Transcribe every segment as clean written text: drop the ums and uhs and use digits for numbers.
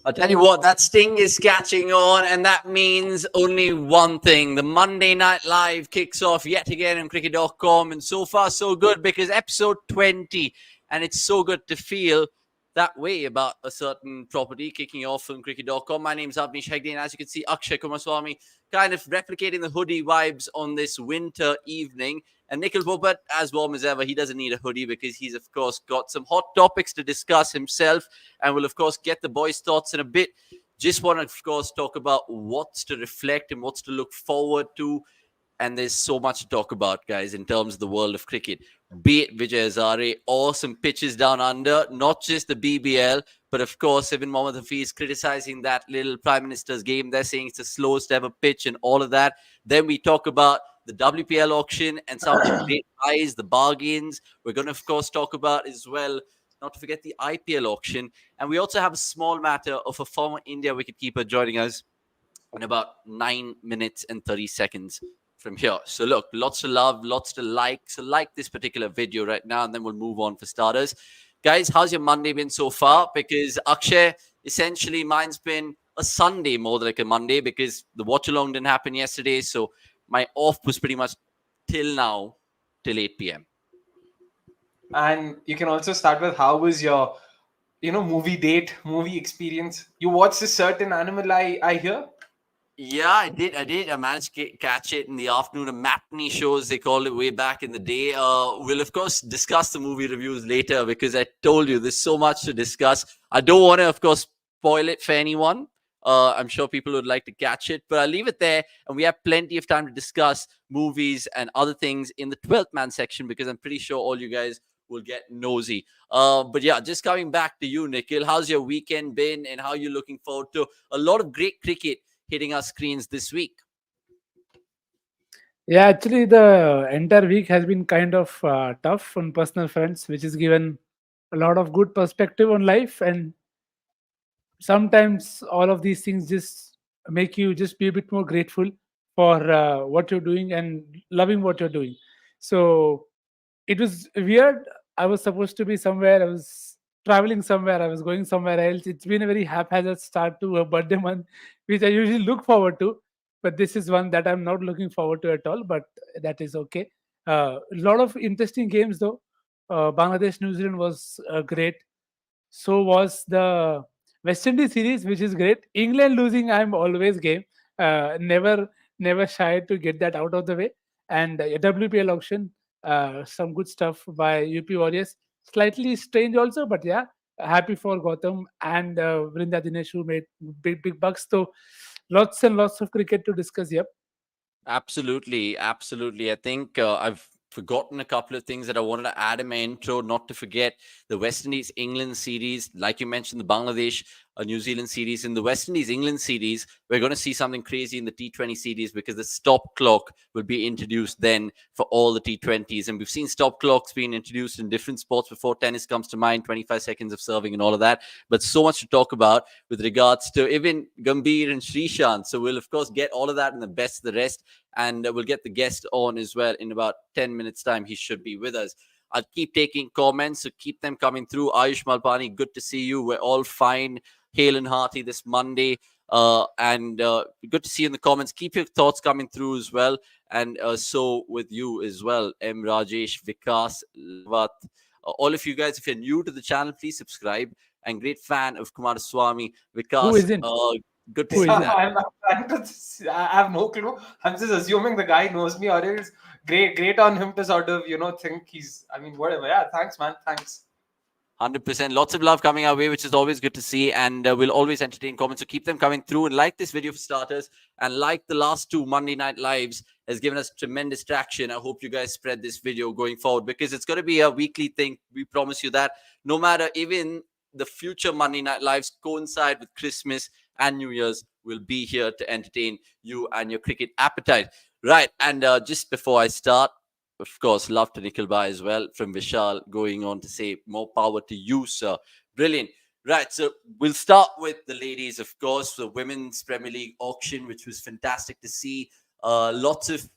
I'll tell you what, that sting is catching on, and that means only one thing. The Monday Night Live kicks off yet again on cricket.com, and so far so good because episode 20, and it's so good to feel that way about a certain property kicking off on cricket.com. My name's Avnish Hegde, and as you can see, Akshay Kumaraswamy kind of replicating the hoodie vibes on this winter evening. And Nikhil Bobbat, as warm as ever, he doesn't need a hoodie because he's, of course, got some hot topics to discuss himself. And we'll, of course, get the boys' thoughts in a bit. Just want to, of course, talk about what's to reflect and what's to look forward to. And there's so much to talk about, guys, in terms of the world of cricket. Be it Vijay Hazare or some pitches down under, not just the BBL, but of course, even Mohammad Hafiz criticizing that little Prime Minister's game. They're saying it's the slowest ever pitch and all of that. Then we talk about the WPL auction and some of the great buys, the bargains. We're going to, of course, talk about as well, not to forget the IPL auction. And we also have a small matter of a former India wicketkeeper joining us in about 9 minutes and 30 seconds from here. So look, lots to love, lots to like. So like this particular video right now, and then we'll move on for starters. Guys, how's your Monday been so far? Because Akshay, essentially mine's been a Sunday more than like a Monday because the watch along didn't happen yesterday. So my off was pretty much till now, till 8 p.m. And you can also start with how was your, movie date, movie experience. You watched a certain animal, I hear. Yeah, I did. I managed to catch it in the afternoon. A matinee shows, they called it way back in the day. We'll, of course, discuss the movie reviews later because I told you there's so much to discuss. I don't want to, of course, spoil it for anyone. I'm sure people would like to catch it, but I'll leave it there. And we have plenty of time to discuss movies and other things in the 12th man section because I'm pretty sure all you guys will get nosy. But yeah, just coming back to you, Nikhil, how's your weekend been and how are you looking forward to a lot of great cricket hitting our screens this week? Yeah, actually, the entire week has been kind of tough on personal fronts, which has given a lot of good perspective on life. And sometimes all of these things just make you just be a bit more grateful for what you're doing and loving what you're doing. So it was weird. I was supposed to be somewhere. I was traveling somewhere. I was going somewhere else. It's been a very haphazard start to a birthday month, which I usually look forward to. But this is one that I'm not looking forward to at all. But that is okay. A lot of interesting games though. Bangladesh New Zealand was great. So was the West Indies series, which is great. England losing, I'm always game. Never shy to get that out of the way. And WPL auction, some good stuff by UP Warriors. Slightly strange also, but yeah, happy for Gotham and Vrinda Dinesh who made big bucks. So lots and lots of cricket to discuss. Yep. Absolutely. I think I've forgotten a couple of things that I wanted to add in my intro, not to forget the West Indies England series. Like you mentioned, the Bangladesh New Zealand series. In the West Indies England series, we're going to see something crazy in the T20 series because the stop clock will be introduced then for all the T20s. And we've seen stop clocks being introduced in different sports before. Tennis comes to mind, 25 seconds of serving and all of that. But so much to talk about with regards to even Gambhir and Sreesanth. So we'll, of course, get all of that and the best of the rest. And we'll get the guest on as well in about 10 minutes' time. He should be with us. I'll keep taking comments, so keep them coming through. Ayush Malpani, good to see you. We're all fine, hale and hearty this Monday. And good to see you in the comments. Keep your thoughts coming through as well. And so with you as well, M. Rajesh, Vikas, Lavat. All of you guys, if you're new to the channel, please subscribe. And great fan of Kumaraswamy, Vikas. Who isn't? Good to Who see isn't? that. I'm trying to. I have no clue. I'm just assuming the guy knows me, or it's great on him to sort of think he's. I mean, whatever. Yeah, thanks, man. Thanks. 100%. Lots of love coming our way, which is always good to see. And we'll always entertain comments. So keep them coming through. And like this video for starters. And like the last two Monday Night Lives has given us tremendous traction. I hope you guys spread this video going forward because it's going to be a weekly thing. We promise you that. No matter even the future Monday Night Lives coincide with Christmas and New Year's, we'll be here to entertain you and your cricket appetite. Right. And just before I start, of course, love to Nikhil Bhai as well from Vishal going on to say more power to you, sir. Brilliant. Right. So we'll start with the ladies, of course, the Women's Premier League auction, which was fantastic to see. Lots of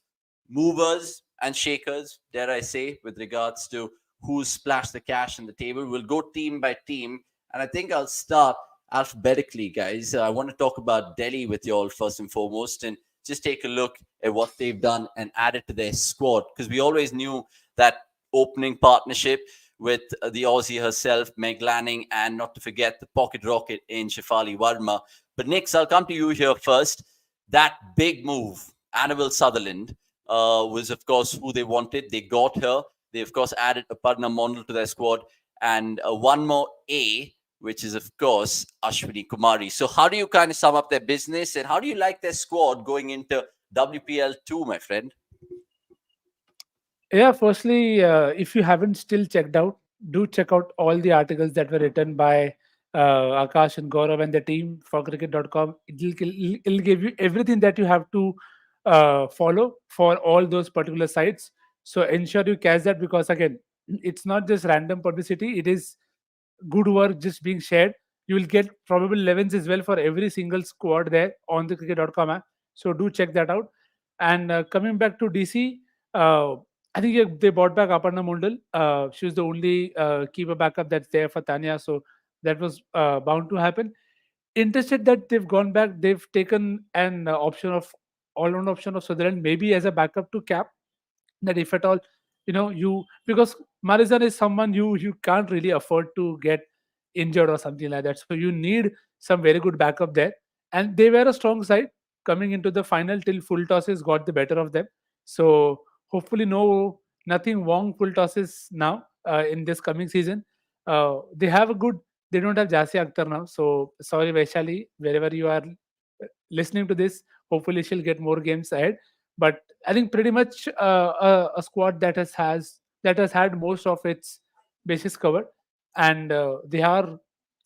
movers and shakers, dare I say, with regards to who splashed the cash on the table. We'll go team by team. And I think I'll start alphabetically, guys. I want to talk about Delhi with you all first and foremost, and just take a look at what they've done and add it to their squad, because we always knew that opening partnership with the Aussie herself, Meg Lanning, and not to forget the pocket rocket in Shefali Verma. But Nix, I'll come to you here first. That big move, Annabelle Sutherland, was of course who they wanted. They got her. They of course added Aparna Mondal to their squad, and one more A, which is of course Ashwini Kumari. So how do you kind of sum up their business, and how do you like their squad going into WPL 2, my friend? Yeah, firstly, if you haven't still checked out, do check out all the articles that were written by Akash and Gaurav and the team for cricket.com. It'll give you everything that you have to follow for all those particular sites. So ensure you catch that, because again, it's not just random publicity, it is good work just being shared. You will get probable 11s as well for every single squad there on the cricket.com app. So do check that out. And coming back to DC, I think they bought back Aparna Mondal. She was the only keeper backup that's there for Tanya. So that was bound to happen. Interested that they've gone back. They've taken an option of all-round option of Sutherland, maybe as a backup to Cap, that if at all, you, because Marizan is someone you can't really afford to get injured or something like that. So you need some very good backup there. And they were a strong side coming into the final till full tosses got the better of them. So hopefully nothing wrong full tosses now in this coming season. They have a good. They don't have Jasi Akhtar now. So sorry Vaishali, wherever you are listening to this, hopefully she'll get more games ahead. But I think pretty much a squad that has had most of its bases covered, and they are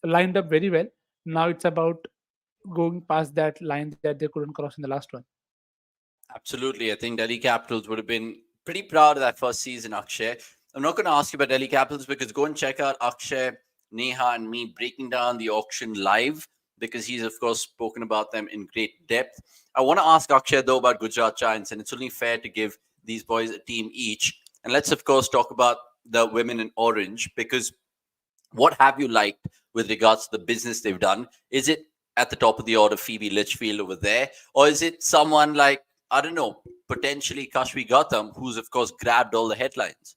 lined up very well. Now it's about going past that line that they couldn't cross in the last one. Absolutely. I think Delhi Capitals would have been pretty proud of that first season, Akshay. I'm not going to ask you about Delhi Capitals, because go and check out Akshay, Neha, and me breaking down the auction live, because he's, of course, spoken about them in great depth. I want to ask Akshay, though, about Gujarat Giants, and it's only fair to give these boys a team each. And let's, of course, talk about the women in orange, because what have you liked with regards to the business they've done? Is it at the top of the order Phoebe Litchfield over there, or is it someone like, I don't know, potentially Kashvi Gautam, who's of course grabbed all the headlines?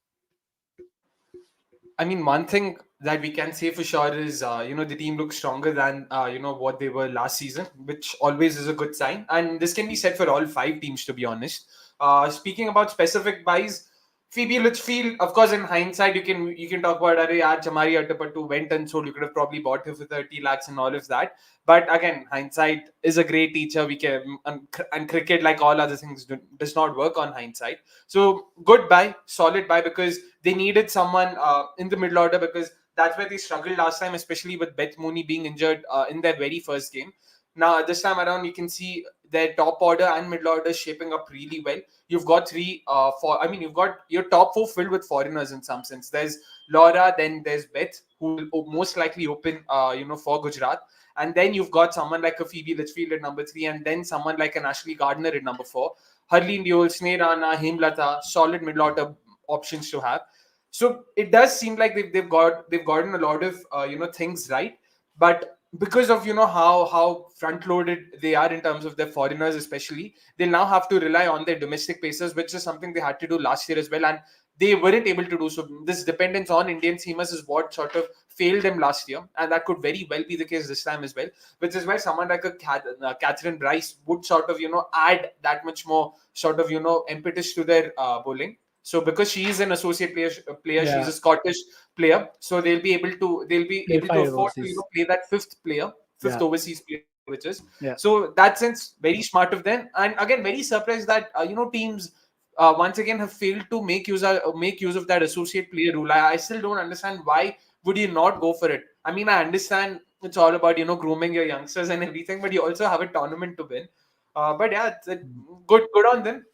I mean, one thing that we can say for sure is, the team looks stronger than, what they were last season, which always is a good sign. And this can be said for all 5 teams, to be honest. Speaking about specific buys, Phoebe Litchfield, of course, in hindsight, you can talk about, Chamari Attapattu went and sold. You could have probably bought her for 30 lakhs and all of that. But again, hindsight is a great teacher. And cricket, like all other things, does not work on hindsight. So good buy, solid buy, because they needed someone in the middle order, because that's where they struggled last time, especially with Beth Mooney being injured in their very first game. Now, this time around, you can see their top order and middle order shaping up really well. You've got you've got your top 4 filled with foreigners in some sense. There's Laura, then there's Beth, who will most likely open, for Gujarat. And then you've got someone like a Phoebe Litchfield at number 3, and then someone like an Ashley Gardner at number 4. Harleen Deol, Sneh Rana, Hemlata, solid middle order options to have. So it does seem like they've gotten a lot of things right, but because of how front loaded they are in terms of their foreigners, especially, they now have to rely on their domestic pacers, which is something they had to do last year as well, and they weren't able to do so. This dependence on Indian seamers is what sort of failed them last year, and that could very well be the case this time as well. Which is why someone like a Catherine Bryce would sort of add that much more sort of impetus to their bowling. So because she is an associate player, Yeah. she's a Scottish player, so they'll be able to Play afford 5 to overseas. play that fifth Yeah. overseas player, which is Yeah. so that sense very smart of them. And again, very surprised that teams once again have failed to make use of that associate player rule. I still don't understand why would you not go for it. I mean, I understand it's all about grooming your youngsters and everything, but you also have a tournament to win. But yeah, good on them.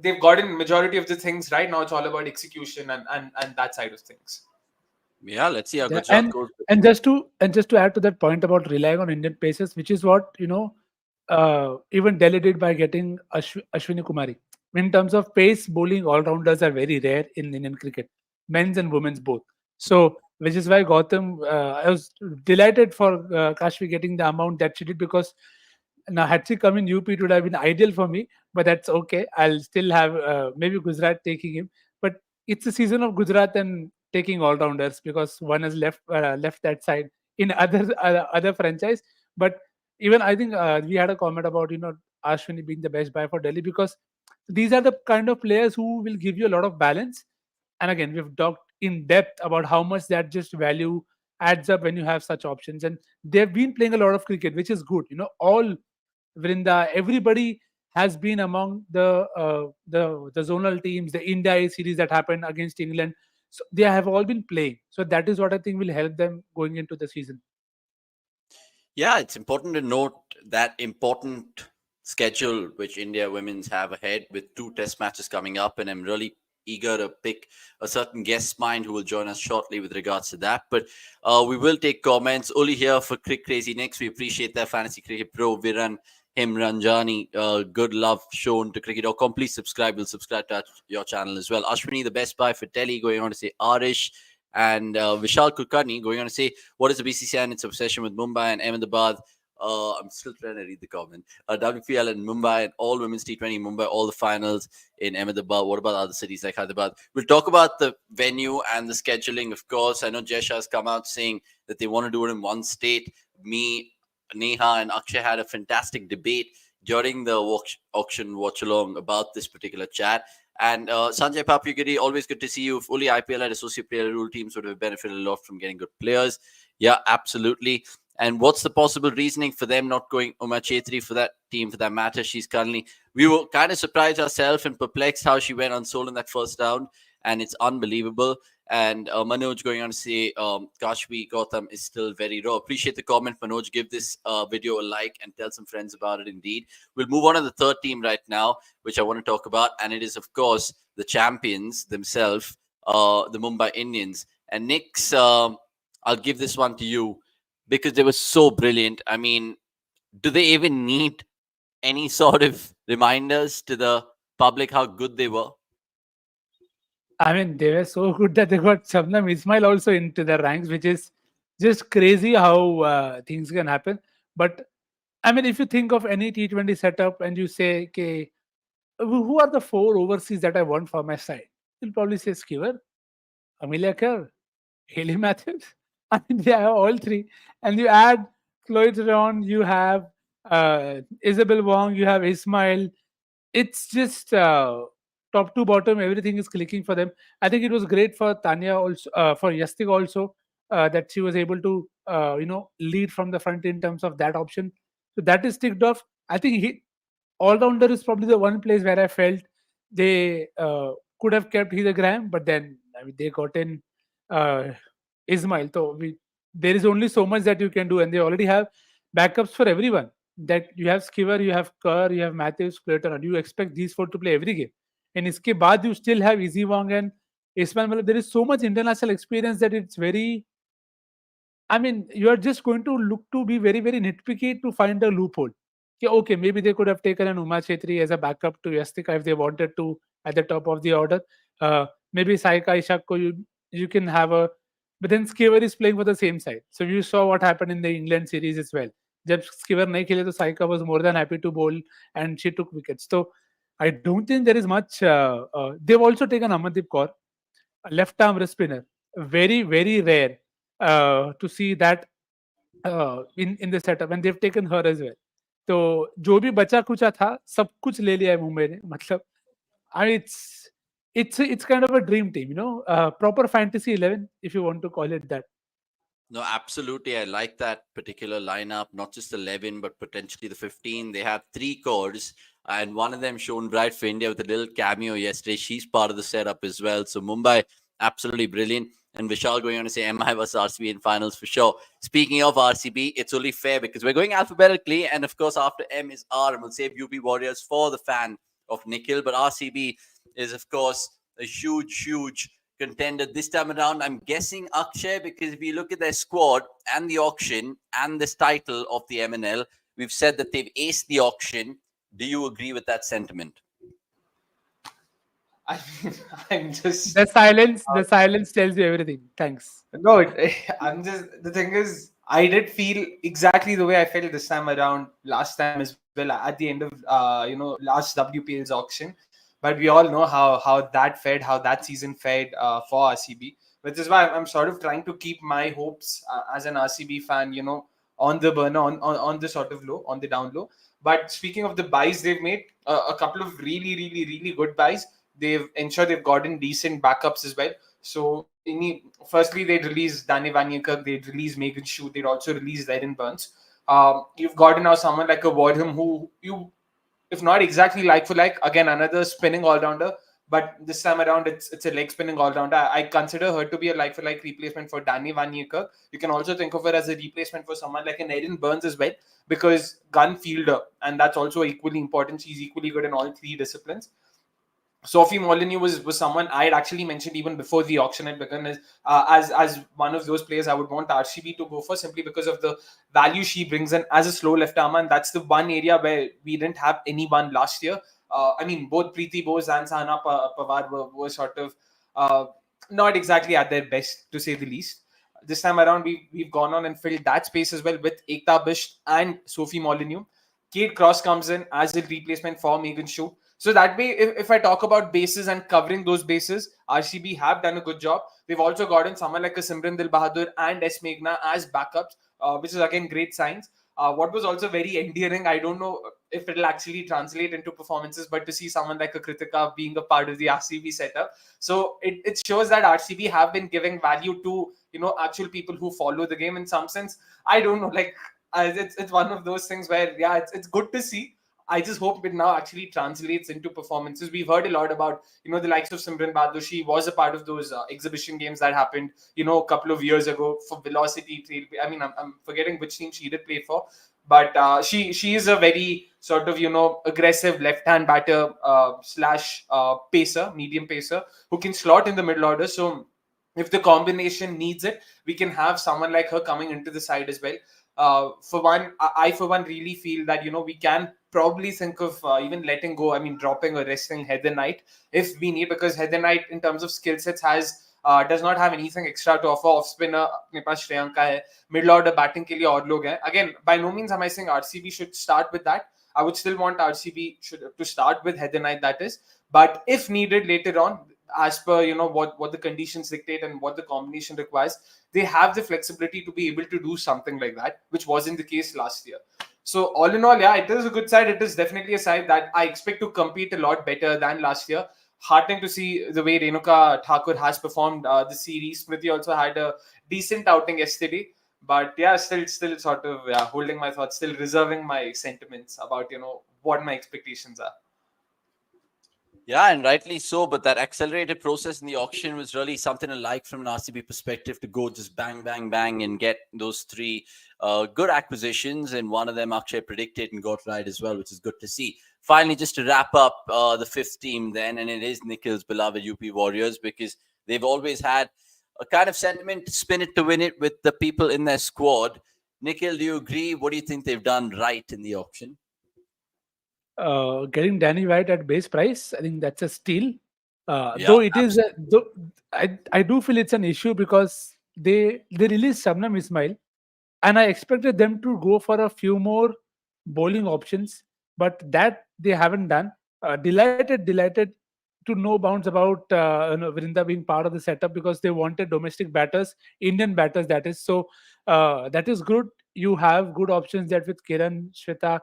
They've gotten majority of the things right. Now it's all about execution and that side of things. Yeah, let's see how Yeah, Gujarat goes. and just to add to that point about relying on Indian paces, which is what even Delhi did by getting Ashwini Kumari. In terms of pace, bowling all rounders are very rare in Indian cricket, men's and women's both. So which is why Gautam, I was delighted for Kashvi getting the amount that she did, because now had she come in UP, it would have been ideal for me, but that's okay. I'll still have maybe Gujarat taking him, but it's a season of Gujarat and taking all rounders, because one has left that side in other franchise. But even I think we had a comment about Ashwini being the best buy for Delhi, because these are the kind of players who will give you a lot of balance. And again, we've talked in depth about how much that just value adds up when you have such options. And they've been playing a lot of cricket, which is good. All Vrinda, everybody has been among the zonal teams, the India series that happened against England. So they have all been playing. So that is what I think will help them going into the season. Yeah, it's important to note that important schedule which India women's have ahead, with 2 test matches coming up, and I'm really eager to pick a certain guest mind who will join us shortly with regards to that. But we will take comments only here for Crick Crazy Next. We appreciate that. Fantasy Cricket Pro Viran Ranjani, good love shown to cricket.com. Please subscribe. We'll subscribe to your channel as well. Ashwini, the best buy for Delhi, going on to say Arish. And Vishal Kulkarni going on to say, what is the BCCI and its obsession with Mumbai and Ahmedabad? I'm still trying to read the comment. WPL in Mumbai and all women's T20 in Mumbai, all the finals in Ahmedabad. What about other cities like Hyderabad? We'll talk about the venue and the scheduling, of course. I know Jesha has come out saying that they want to do it in one state. Me, Neha, and Akshay had a fantastic debate during the auction watch along about this particular chat. And Sanjay Papugiri, always good to see you. If only IPL had associate player rule teams would have benefited a lot from getting good players. Yeah, absolutely. And what's the possible reasoning for them not going Uma Chetri for that team, for that matter? We were kind of surprised ourselves and perplexed how she went unsold in that first round. And it's unbelievable. And Manoj going on to say, Kashvi Gautam is still very raw. Appreciate the comment, Manoj. Give this video a like and tell some friends about it indeed. We'll move on to the third team right now, which I want to talk about. And it is, of course, the champions themselves, the Mumbai Indians. And Nix, I'll give this one to you because they were so brilliant. I mean, do they even need any sort of reminders to the public how good they were? I mean, they were so good that they got Shabnam Ismail also into the ranks, which is just crazy how things can happen. But I mean, if you think of any T20 setup and you say, okay, who are the 4 overseas that I want for my side? You'll probably say Skiver, Amelia Kerr, Haley Matthews. I mean, they have all 3. And you add Chloe Theron, you have Isabel Wong, you have Ismail. It's just top to bottom, everything is clicking for them. I think it was great for Tanya also, for Yastik also, that she was able to, lead from the front in terms of that option. So that is ticked off. I think all rounder is probably the one place where I felt they could have kept Heather Graham, but then I mean, they got in uh, Ismail. So there is only so much that you can do, and they already have backups for everyone. That you have Skiver, you have Kerr, you have Matthews, Clayton, and you expect these 4 to play every game. And iske baad you still have Izzy Wong and Ismail. Malab. There is so much international experience that it's very. I mean, you are just going to look to be very, very nitpicky to find a loophole. Okay, maybe they could have taken an Uma Chetri as a backup to Yastika if they wanted to at the top of the order. Maybe Saika Ishak you can have a, but then Skiver is playing for the same side. So you saw what happened in the England series as well. जब Skiver नहीं खेले तो Saika was more than happy to bowl and she took wickets. So I don't think there is much. They've also taken Amandeep Kaur, a left arm spinner, very very rare to see that in the setup, and they've taken her as well. तो जो भी बचा कुचा था सब कुछ ले लिया है मुंबई ने, मतलब it's kind of a dream team, proper fantasy 11 if you want to call it that. No, absolutely. I like that particular lineup, not just 11, but potentially the 15. They have 3 cores, and one of them shown bright for India with a little cameo yesterday. She's part of the setup as well. So Mumbai, absolutely brilliant. And Vishal going on to say MI vs RCB in finals for sure. Speaking of RCB, it's only fair because we're going alphabetically. And of course, after M is R, and we'll save UP Warriors for the fan of Nikhil. But RCB is, of course, a huge contender this time around. I'm guessing Akshay, because if you look at their squad and the auction and this title of the MNL, we've said that they've aced the auction. Do you agree with that sentiment? I mean, I'm just The silence tells you everything. Thanks. no. I'm just the thing is, I did feel exactly the way I felt this time around last time as well at the end of last WPL's auction. But we all know how that season fed for RCB, which is why I'm sort of trying to keep my hopes as an RCB fan, on the burner, on the sort of low, on the down low. But speaking of the buys they've made, a couple of really, really, really good buys. They've ensured they've gotten decent backups as well. So, firstly, they'd release Danny Vanyekar, they'd release Megan Shue, they'd also release Erin Burns. You've gotten now someone like a Wardham who you, if not exactly like for like, again, another spinning all rounder. But this time around, it's a leg spinning all rounder. I consider her to be a like for like replacement for Danny Vanyekar. You can also think of her as a replacement for someone like an Erin Burns as well, because gun fielder, and that's also equally important. She's equally good in all three disciplines. Sophie Molyneux was someone I had actually mentioned even before the auction had begun as one of those players I would want RCB to go for, simply because of the value she brings in as a slow left arm, and that's the one area where we didn't have anyone last year. I mean, both Preeti Bose and Sahana Pawar were sort of not exactly at their best, to say the least. This time around, we've gone on and filled that space as well with Ekta Bisht and Sophie Molyneux. Kate Cross comes in as a replacement for Megan Shue. So that way, if I talk about bases and covering those bases, RCB have done a good job. They've also gotten someone like a Simran Dil Bahadur and S. Meghna as backups, which is again great signs. What was also very endearing, I don't know if it'll actually translate into performances, but to see someone like a Kritika being a part of the RCB setup. So it shows that RCB have been giving value to, actual people who follow the game in some sense. I don't know, like, it's one of those things where, yeah, it's good to see. I just hope it now actually translates into performances. We've heard a lot about, the likes of Simran Bahadur. She was a part of those exhibition games that happened, a couple of years ago for Velocity Trail. I mean, I'm forgetting which team she did play for, but she is a very sort of, aggressive left-hand batter slash pacer, medium pacer, who can slot in the middle order. So if the combination needs it, we can have someone like her coming into the side as well. For one, for one really feel that we can probably think of even letting go. I mean, dropping or resting Heather Knight if we need, because Heather Knight in terms of skill sets does not have anything extra to offer. Off spinner अपने पास श्रेयांका है, middle order batting के लिए और लोग हैं. Again, by no means am I saying RCB should start with that. I would still want RCB to start with Heather Knight, that is. But if needed later on, as per what the conditions dictate and what the combination requires, they have the flexibility to be able to do something like that, which wasn't the case last year. So all in all, yeah, it is a good side. It is definitely a side that I expect to compete a lot better than last year. Heartening to see the way Renuka Thakur has performed the series. Smriti also had a decent outing yesterday. But yeah, still sort of holding my thoughts, still reserving my sentiments about what my expectations are. Yeah, and rightly so. But that accelerated process in the auction was really something to like from an RCB perspective, to go just bang, bang, bang and get those three good acquisitions. And one of them Akshay predicted and got right as well, which is good to see. Finally, just to wrap up the fifth team then, and it is Nikhil's beloved UP Warriors, because they've always had a kind of sentiment to spin it to win it with the people in their squad. Nikhil, do you agree? What do you think they've done right in the auction? Getting Danny White at base price, I think that's a steal. Yeah, Though it is, though I do feel it's an issue because they released Shabnam Ismail, and I expected them to go for a few more bowling options, but that they haven't done. Delighted to no bounds about Vrinda being part of the setup, because they wanted domestic batters, Indian batters, that is. So that is good. You have good options that with Kiran, Shweta,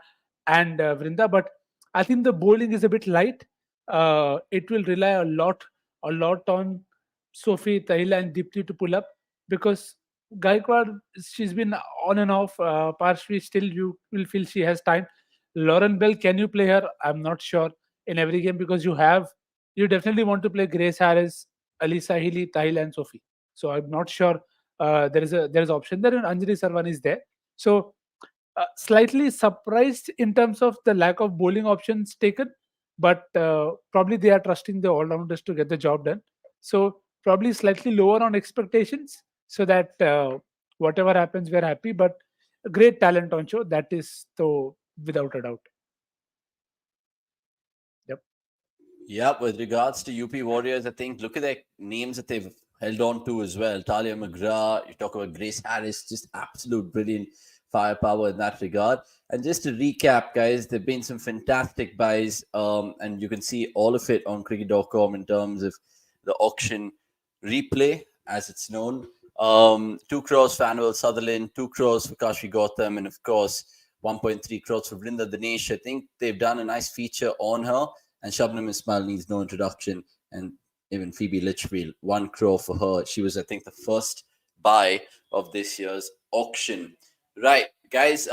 and Vrinda, but I think the bowling is a bit light. It will rely a lot on Sophie, Tahila, and Dipti to pull up, because Gaikwad, she's been on and off. Parshvi, still you will feel she has time. Lauren Bell, can you play her? I'm not sure in every game, because you definitely want to play Grace Harris, Alisa Healy, Tahil, and Sophie. So I'm not sure there is option there, and Anjali Sarwan is there. So slightly surprised in terms of the lack of bowling options taken, but probably they are trusting the all-rounders to get the job done. So probably slightly lower on expectations, so that whatever happens, we're happy. But a great talent on show, that is, though, without a doubt. Yep. Yeah, with regards to UP Warriors, I think look at their names that they've held on to as well. Talia McGrath, you talk about Grace Harris, just absolute brilliant firepower in that regard. And just to recap, guys, there have been some fantastic buys, and you can see all of it on cricket.com in terms of the auction replay, as it's known. 2 crores for Annual Sutherland, 2 crores for Kashi Gautam, and of course, 1.3 crores for Vrinda Dinesh. I think they've done a nice feature on her. And Shabnam Ismail needs no introduction. And even Phoebe Litchfield, 1 crore for her. She was, I think, the first buy of this year's auction. Right, guys,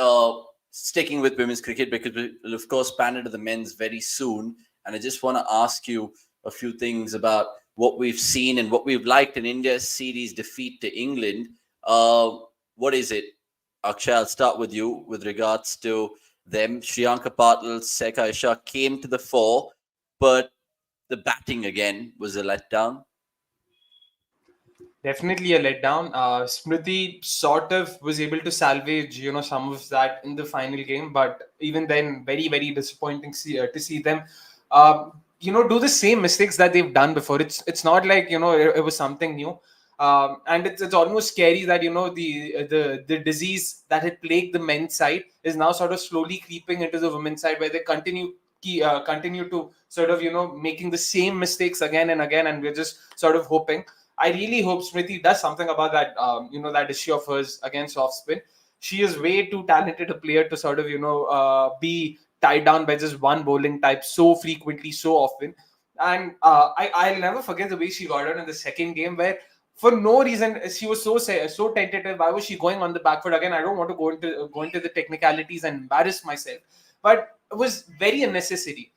sticking with women's cricket because we'll, of course, pan into the men's very soon. And I just want to ask you a few things about what we've seen and what we've liked in India's series defeat to England. What is it? Akshay, I'll start with you with regards to them. Shriyanka Patil, Sekha Isha came to the fore, but the batting again was a letdown. Definitely a letdown. Smriti sort of was able to salvage, some of that in the final game, but even then, very, very disappointing to see them, do the same mistakes that they've done before. It's not like it was something new, and it's almost scary that the disease that had plagued the men's side is now sort of slowly creeping into the women's side, where they continue to sort of making the same mistakes again and again, and we're just sort of hoping. I really hope Smriti does something about that, that issue of hers against off spin. She is way too talented a player to sort of, be tied down by just one bowling type so frequently, so often. And I'll never forget the way she got out in the second game, where for no reason she was so tentative. Why was she going on the back foot again? I don't want to go into the technicalities and embarrass myself, but it was very unnecessary.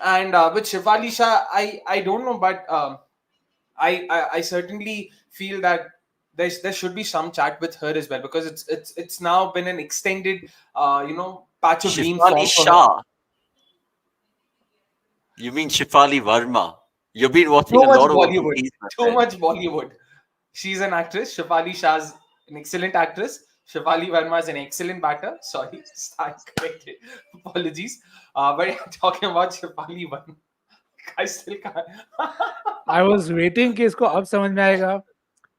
And with Shefali Shah, I don't know, but I certainly feel that there should be some chat with her as well, because it's now been an extended patch of green form Shefali for her. Shah. You mean Shefali Verma? You've been watching Too a much lot of Bollywood. movies, my Too friend. much Bollywood. She's an actress. Shefali Shah's an excellent actress. Shefali Verma is an excellent batter. Sorry, stand corrected. Apologies. But I'm talking about Shefali Verma. I still can't. I was waiting कि इसको अब समझ में आएगा.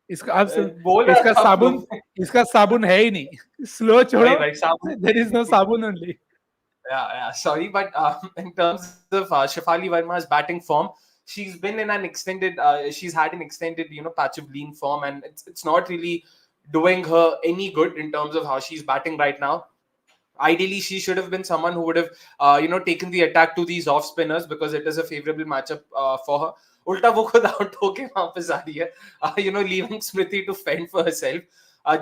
इसका अब बोल रहा इसका था साबुन flow में. इसका साबुन है ही नहीं. Slow छोड़ो. भाई, साबुन. There is no sabun only. Yeah, sorry, but in terms of Shefali Verma's batting form, she's been in an extended, she's had an extended, patch of lean form, and it's not really doing her any good in terms of how she's batting right now. Ideally, she should have been someone who would have, taken the attack to these off spinners, because it is a favorable matchup for her. Ulta wo khud out hoke वापस आ रही है, leaving Smriti to fend for herself.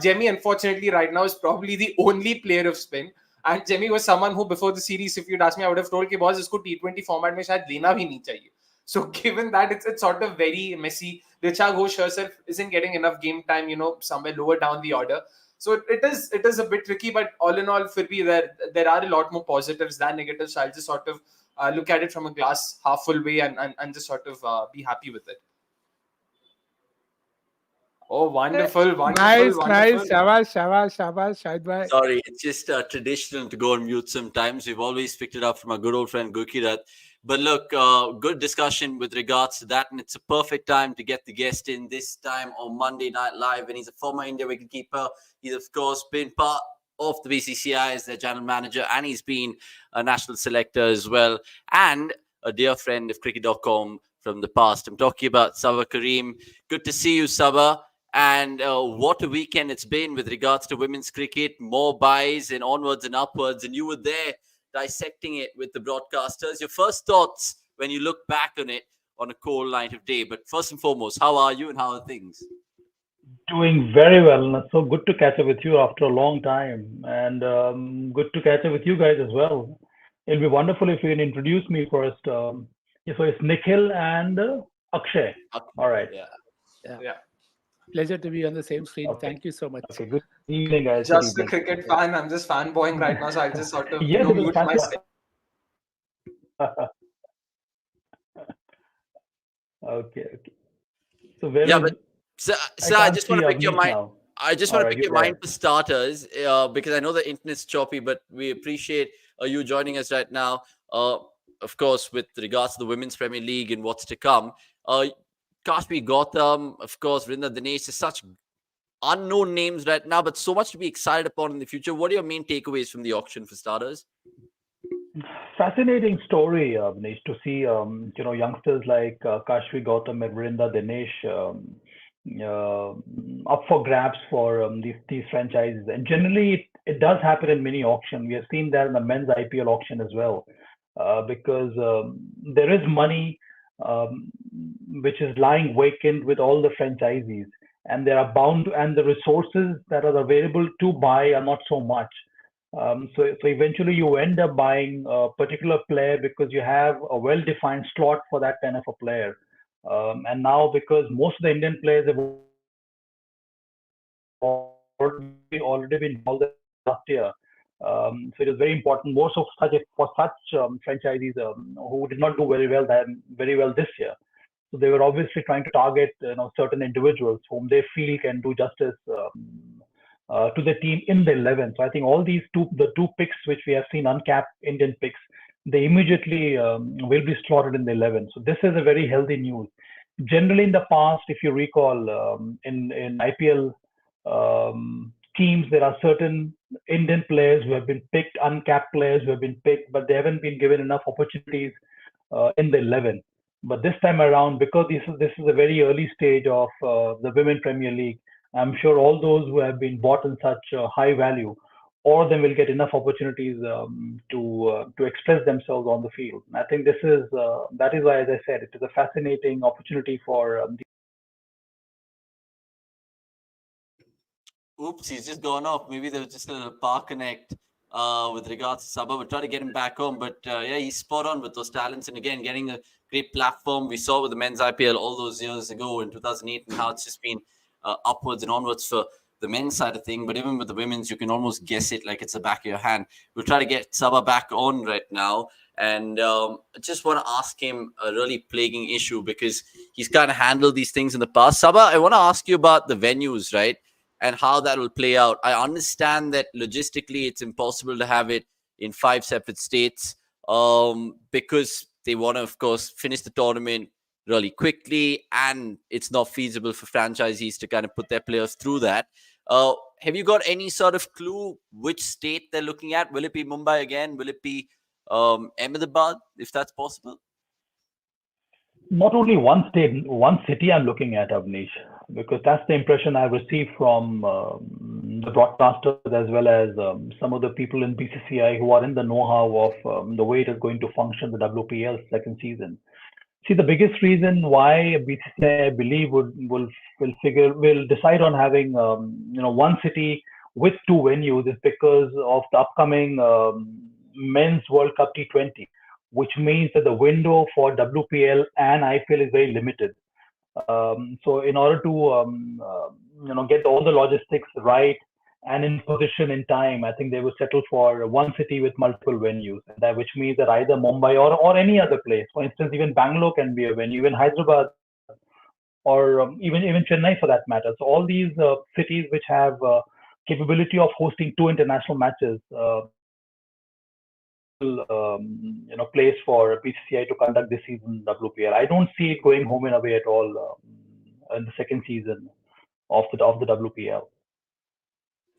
Jemmy, unfortunately, right now is probably the only player of spin. And Jemmy was someone who, before the series, if you'd asked me, I would have told कि boss इसको T20 format में शायद लेना भी नहीं चाहिए. So given that, it's sort of very messy. Richa Ghosh herself isn't getting enough game time, somewhere lower down the order. So it is a bit tricky, but all in all, Firbi, there are a lot more positives than negatives. So I'll just sort of look at it from a glass half full way and just sort of be happy with it. Oh, wonderful, Nice. wonderful. Shabash, Shahid bhai. Sorry, it's just traditional to go on mute sometimes. We've always picked it up from our good old friend Gurkirat. But look, good discussion with regards to that. And it's a perfect time to get the guest in this time on Monday Night Live. And he's a former India wicketkeeper. He's, of course, been part of the BCCI as their general manager. And he's been a national selector as well. And a dear friend of cricket.com from the past. I'm talking about Saba Karim. Good to see you, Saba. And what a weekend it's been with regards to women's cricket, more buys and onwards and upwards. And you were there dissecting it with the broadcasters. Your first thoughts when you look back on it on a cold night of day. But first and foremost, how are you and how are things? Doing very well. And it's so good to catch up with you after a long time. And good to catch up with you guys as well. It'll be wonderful if you can introduce me first. So it's Nikhil and Akshay. All right. Yeah. Pleasure to be on the same screen. Okay. Thank you so much. Okay, good evening, guys. Just Good a cricket fan. I'm just fanboying right now, so I'll just sort of Yes, it was mute myself. evening. Okay. So I just want to pick your mind. now. I just want to Alright, pick your go mind ahead. for starters, because I know the internet's choppy, but we appreciate you joining us right now. of course, with regards to the Women's Premier League and what's to come, Kashmir Gautam, of course, Vrinda Dinesh is such unknown names right now, but so much to be excited upon in the future. What are your main takeaways from the auction for starters? Fascinating story, Manish, to see youngsters like Kashvi Gautam and Vrinda Dinesh up for grabs for these franchises. And generally, it does happen in mini auction. We have seen that in the men's IPL auction as well, because there is money which is lying vacant with all the franchisees, and they are bound to, and the resources that are available to buy are not so much. So eventually you end up buying a particular player because you have a well-defined slot for that kind of a player. And now because most of the Indian players have already been involved last year, so it is very important. Most of such franchisees who did not do very well this year. So they were obviously trying to target certain individuals whom they feel can do justice to the team in the 11. So I think all the two picks which we have seen uncapped Indian picks, they immediately will be slotted in the 11. So this is a very healthy news. Generally in the past, if you recall, in IPL teams, there are certain Indian players who have been picked, uncapped players who have been picked, but they haven't been given enough opportunities in the 11. But this time around, because this is a very early stage of the Women Premier League, I'm sure all those who have been bought in such high value, all of them will get enough opportunities to express themselves on the field. And I think that is why, as I said, it is a fascinating opportunity for Oops, he's just gone off. Maybe there was just a little power connect with regards to Saba. We'll try to get him back home. But yeah, he's spot on with those talents. And again, getting a great platform. We saw with the men's IPL all those years ago in 2008 and how it's just been upwards and onwards for the men's side of thing. But even with the women's, you can almost guess it like it's the back of your hand. We'll try to get Saba back on right now. And I just want to ask him a really plaguing issue because he's kind of handled these things in the past. Saba, I want to ask you about the venues, right? And how that will play out. I understand that logistically it's impossible to have it in 5 separate states because they want to, of course, finish the tournament really quickly, and it's not feasible for franchisees to kind of put their players through that. Have you got any sort of clue which state they're looking at? Will it be Mumbai again? Will it be Ahmedabad, if that's possible? Not only one state, one city I'm looking at, Avnish, because that's the impression I've received from the broadcasters as well as some of the people in BCCI who are in the know-how of the way it is going to function the WPL second season. See, the biggest reason why BCCI, I believe, will decide on having one city with 2 venues is because of the upcoming Men's World Cup T20, which means that the window for WPL and IPL is very limited. So in order to get all the logistics right and in position in time, I think they will settle for one city with multiple venues, which means that either Mumbai or any other place, for instance, even Bangalore can be a venue, even Hyderabad or even Chennai for that matter. So all these cities which have capability of hosting 2 international matches place for BCCI to conduct this season WPL. I don't see it going home and away at all in the second season of the WPL.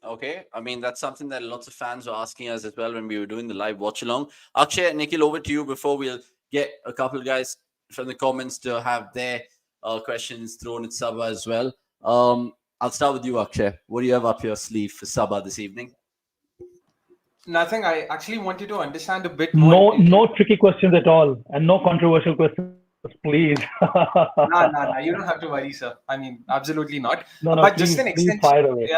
Okay, I mean that's something that lots of fans were asking us as well when we were doing the live watch along. Akshay, Nikhil, over to you before we'll get a couple of guys from the comments to have their questions thrown at Saba as well. I'll start with you, Akshay. What do you have up your sleeve for Saba this evening? Nothing. I actually wanted to understand a bit more. No tricky questions at all, and no controversial questions, please. No. You don't have to worry, sir. I mean, absolutely not. No, but please, just an extension. fire away.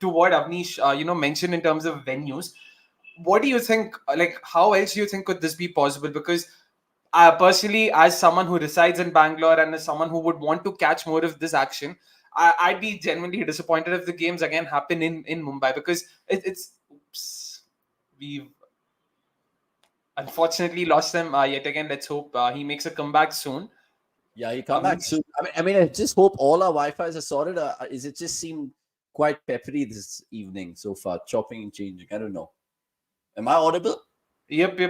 To what Avnish, mentioned in terms of venues. What do you think? Like, how else do you think could this be possible? Because personally, as someone who resides in Bangalore and as someone who would want to catch more of this action, I'd be genuinely disappointed if the games again happen in Mumbai because we've unfortunately lost him yet again. Let's hope he makes a comeback soon. Yeah, he come back soon. I mean, I just hope all our Wi-Fi's are sorted. Is it just seemed quite peppery this evening so far, chopping and changing? I don't know. Am I audible? Yep.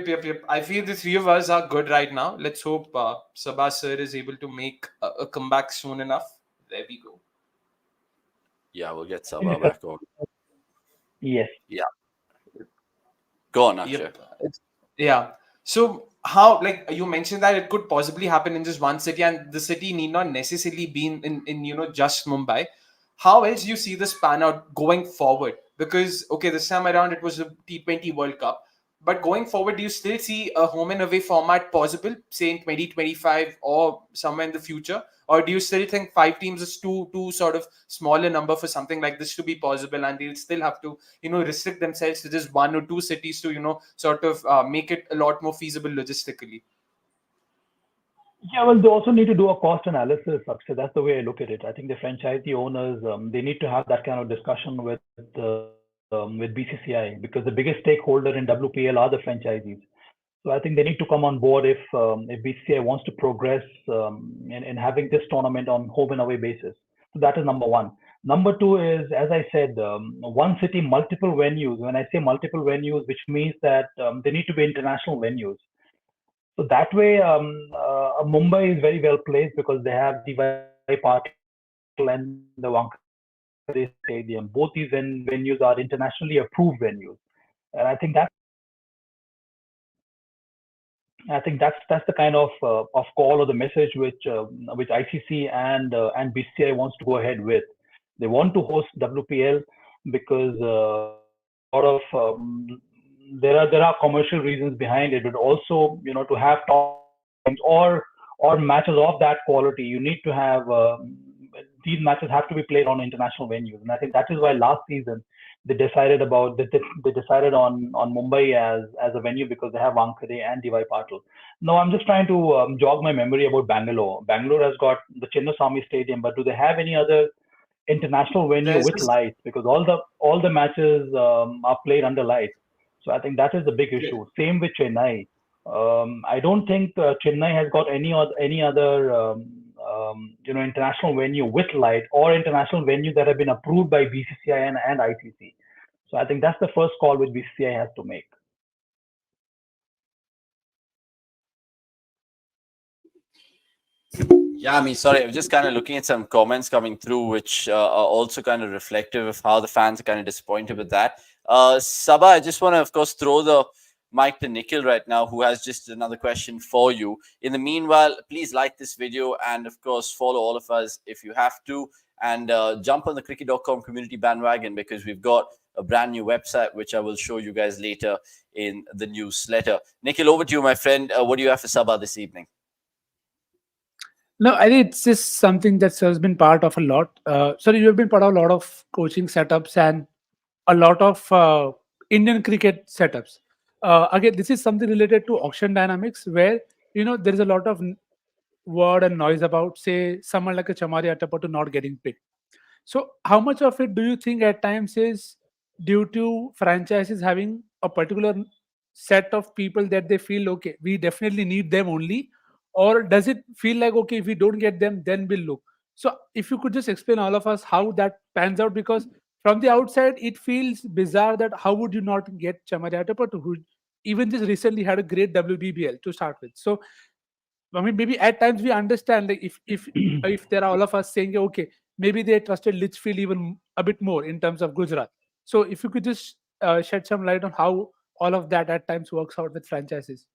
I feel the three of us are good right now. Let's hope Saba sir is able to make a comeback soon enough. There we go. Yeah, we'll get Saba back on. Yes. Yeah. Go on, Akshay. Yep. Yeah. So how, like you mentioned that it could possibly happen in just one city, and the city need not necessarily be in just Mumbai. How else you see this pan out going forward? Because okay, this time around it was a T20 World Cup, but going forward, do you still see a home and away format possible, say in 2025 or somewhere in the future? Or do you still think five teams is too sort of smaller number for something like this to be possible, and they'll still have to restrict themselves to just one or two cities to sort of make it a lot more feasible logistically? Yeah, well, they also need to do a cost analysis, Akshay. That's the way I look at it. I think the franchisee owners, they need to have that kind of discussion with BCCI, because the biggest stakeholder in WPL are the franchisees. So I think they need to come on board if BCCI wants to progress in having this tournament on home and away basis. So that is number one. Number two is, as I said, one city, multiple venues. When I say multiple venues, which means that they need to be international venues. So that way, Mumbai is very well placed because they have the Patil and the Wankhede Stadium. Both these venues are internationally approved venues, and I think that's the kind of call or the message which ICC and BCCI wants to go ahead with. They want to host WPL because a lot of there are commercial reasons behind it, but also to have top or matches of that quality, you need to have these matches have to be played on international venues, and I think that is why last season they decided on Mumbai as a venue because they have Wankhede and DY Patil. No, I'm just trying to jog my memory about Bangalore. Bangalore has got the Chinnaswamy Stadium, but do they have any other international venue There's with this. lights? Because all the matches are played under lights. So I think that is the big issue. Same with Chennai. I don't think Chennai has got any other international venue with light or international venue that have been approved by BCCI and ICC. So I think that's the first call which BCCI has to make. Yeah, I mean, sorry, I'm just kind of looking at some comments coming through, which are also kind of reflective of how the fans are kind of disappointed with that. Saba, I just want to, of course, throw the mic to Nikhil right now, who has just another question for you. In the meanwhile, please like this video and, of course, follow all of us if you have to, and jump on the cricket.com community bandwagon, because we've got a brand new website, which I will show you guys later in the newsletter. Nikhil, over to you, my friend. What do you have for Saba this evening? No, I think it's just something that has been part of a lot. Sorry, you've been part of a lot of coaching setups and a lot of Indian cricket setups. Again, this is something related to auction dynamics, where there is a lot of word and noise about, say, someone like a Chamari Attappattu not getting picked. So, how much of it do you think at times is due to franchises having a particular set of people that they feel, okay, we definitely need them only, or does it feel like, okay, if we don't get them, then we'll look? So, if you could just explain all of us how that pans out, because from the outside it feels bizarre that how would you not get Chamari Attappattu, who even just recently had a great WBBL to start with. So I mean, maybe at times we understand, like, if there are all of us saying, okay, maybe they trusted Litchfield even a bit more in terms of Gujarat. So if you could just shed some light on how all of that at times works out with franchises.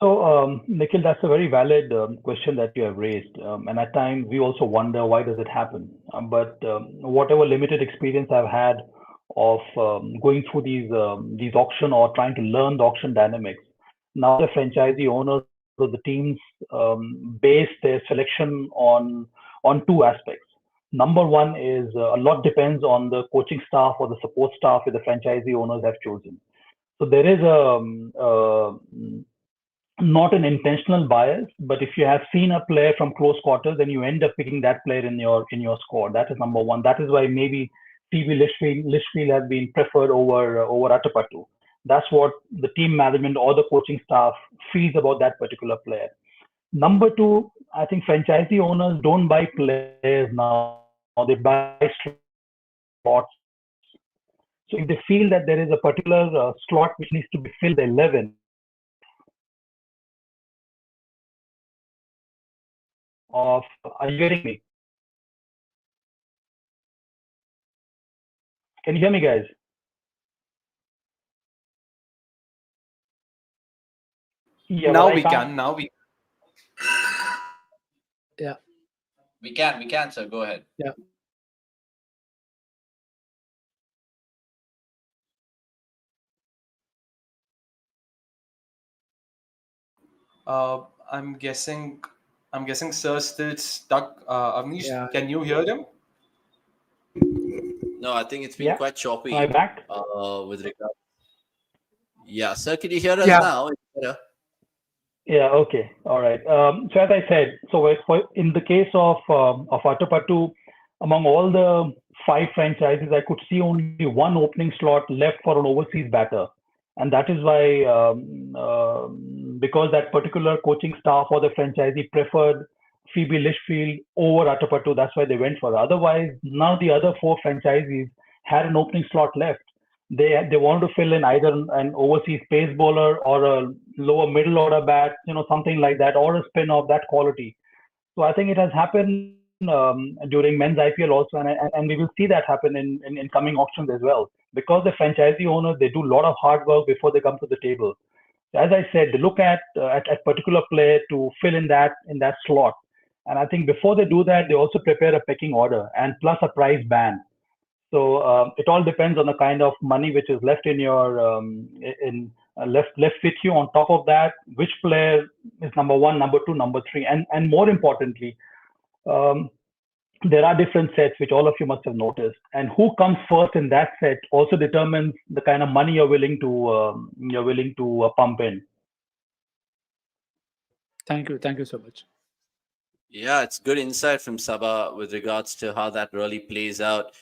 So, Nikhil, that's a very valid question that you have raised. And at times we also wonder why does it happen. But whatever limited experience I've had of going through these auction or trying to learn the auction dynamics, now the franchisee owners of the teams base their selection on two aspects. Number one is a lot depends on the coaching staff or the support staff that the franchisee owners have chosen. So there is not an intentional bias, but if you have seen a player from close quarters, then you end up picking that player in your squad. That is number one. That is why maybe TB Litchfield has been preferred over Attappattu. That's what the team management or the coaching staff feels about that particular player. Number two, I think franchisee owners don't buy players now; they buy slots. So So if they feel that there is a particular slot which needs to be filled 11, of are you getting me? Can you hear me, guys? Yeah, Now but I we can't. can. Now we. Yeah. We can, sir. Go ahead. Yeah. I'm guessing. Sir still stuck. Avnish, Yeah. can you hear him? No, I think it's been Yeah. quite Am choppy I back? with regard. Yeah, sir, can you hear us Yeah. now? It's better. Yeah. Okay. All right. So as I said, in the case of Atapattu, among all the 5 franchises, I could see only one opening slot left for an overseas batter, and that is why because that particular coaching staff or the franchisee preferred Phoebe Litchfield over Atapattu, that's why they went for it. Otherwise, none of the other 4 franchisees had an opening slot left. They wanted to fill in either an overseas pace bowler or a lower middle order bat, something like that, or a spin of that quality. So I think it has happened during men's IPL also, and we will see that happen in coming auctions as well. Because the franchisee owners, they do a lot of hard work before they come to the table. As I said, they look at particular player to fill in that slot, and I think before they do that, they also prepare a pecking order and plus a price band. So it all depends on the kind of money which is left in your in left with you. On top of that, which player is number one, number two, number three, and more importantly, um, there are different sets which all of you must have noticed, and who comes first in that set also determines the kind of money you're willing to pump in. Thank you. Thank you so much. Yeah, it's good insight from Saba with regards to how that really plays out.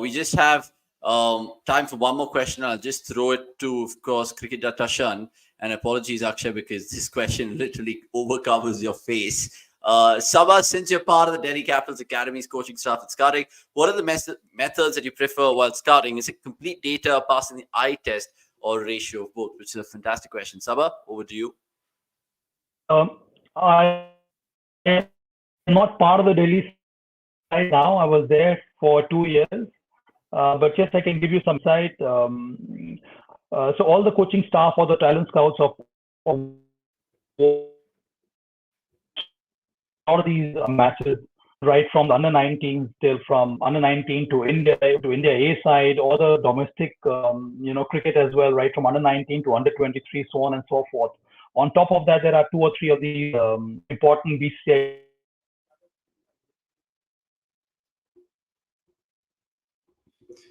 We just have time for one more question. I'll just throw it to, of course, cricket.com. And apologies, Akshay, because this question literally overcovers your face. Saba, since you're part of the Delhi Capitals Academy's coaching staff at scouting, what are the methods that you prefer while scouting? Is it complete data, passing the eye test, or a ratio of both? Which is a fantastic question. Saba, over to you. I am not part of the Delhi side now. I was there for 2 years. But yes, I can give you some insight. So all the coaching staff or the talent scouts of all of these matches, right from the under 19 till from under 19 to India A side, or the domestic cricket as well, right from under 19 to under 23, so on and so forth. On top of that, there are 2 or 3 of these important BCI.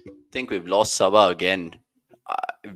I think we've lost Saba again.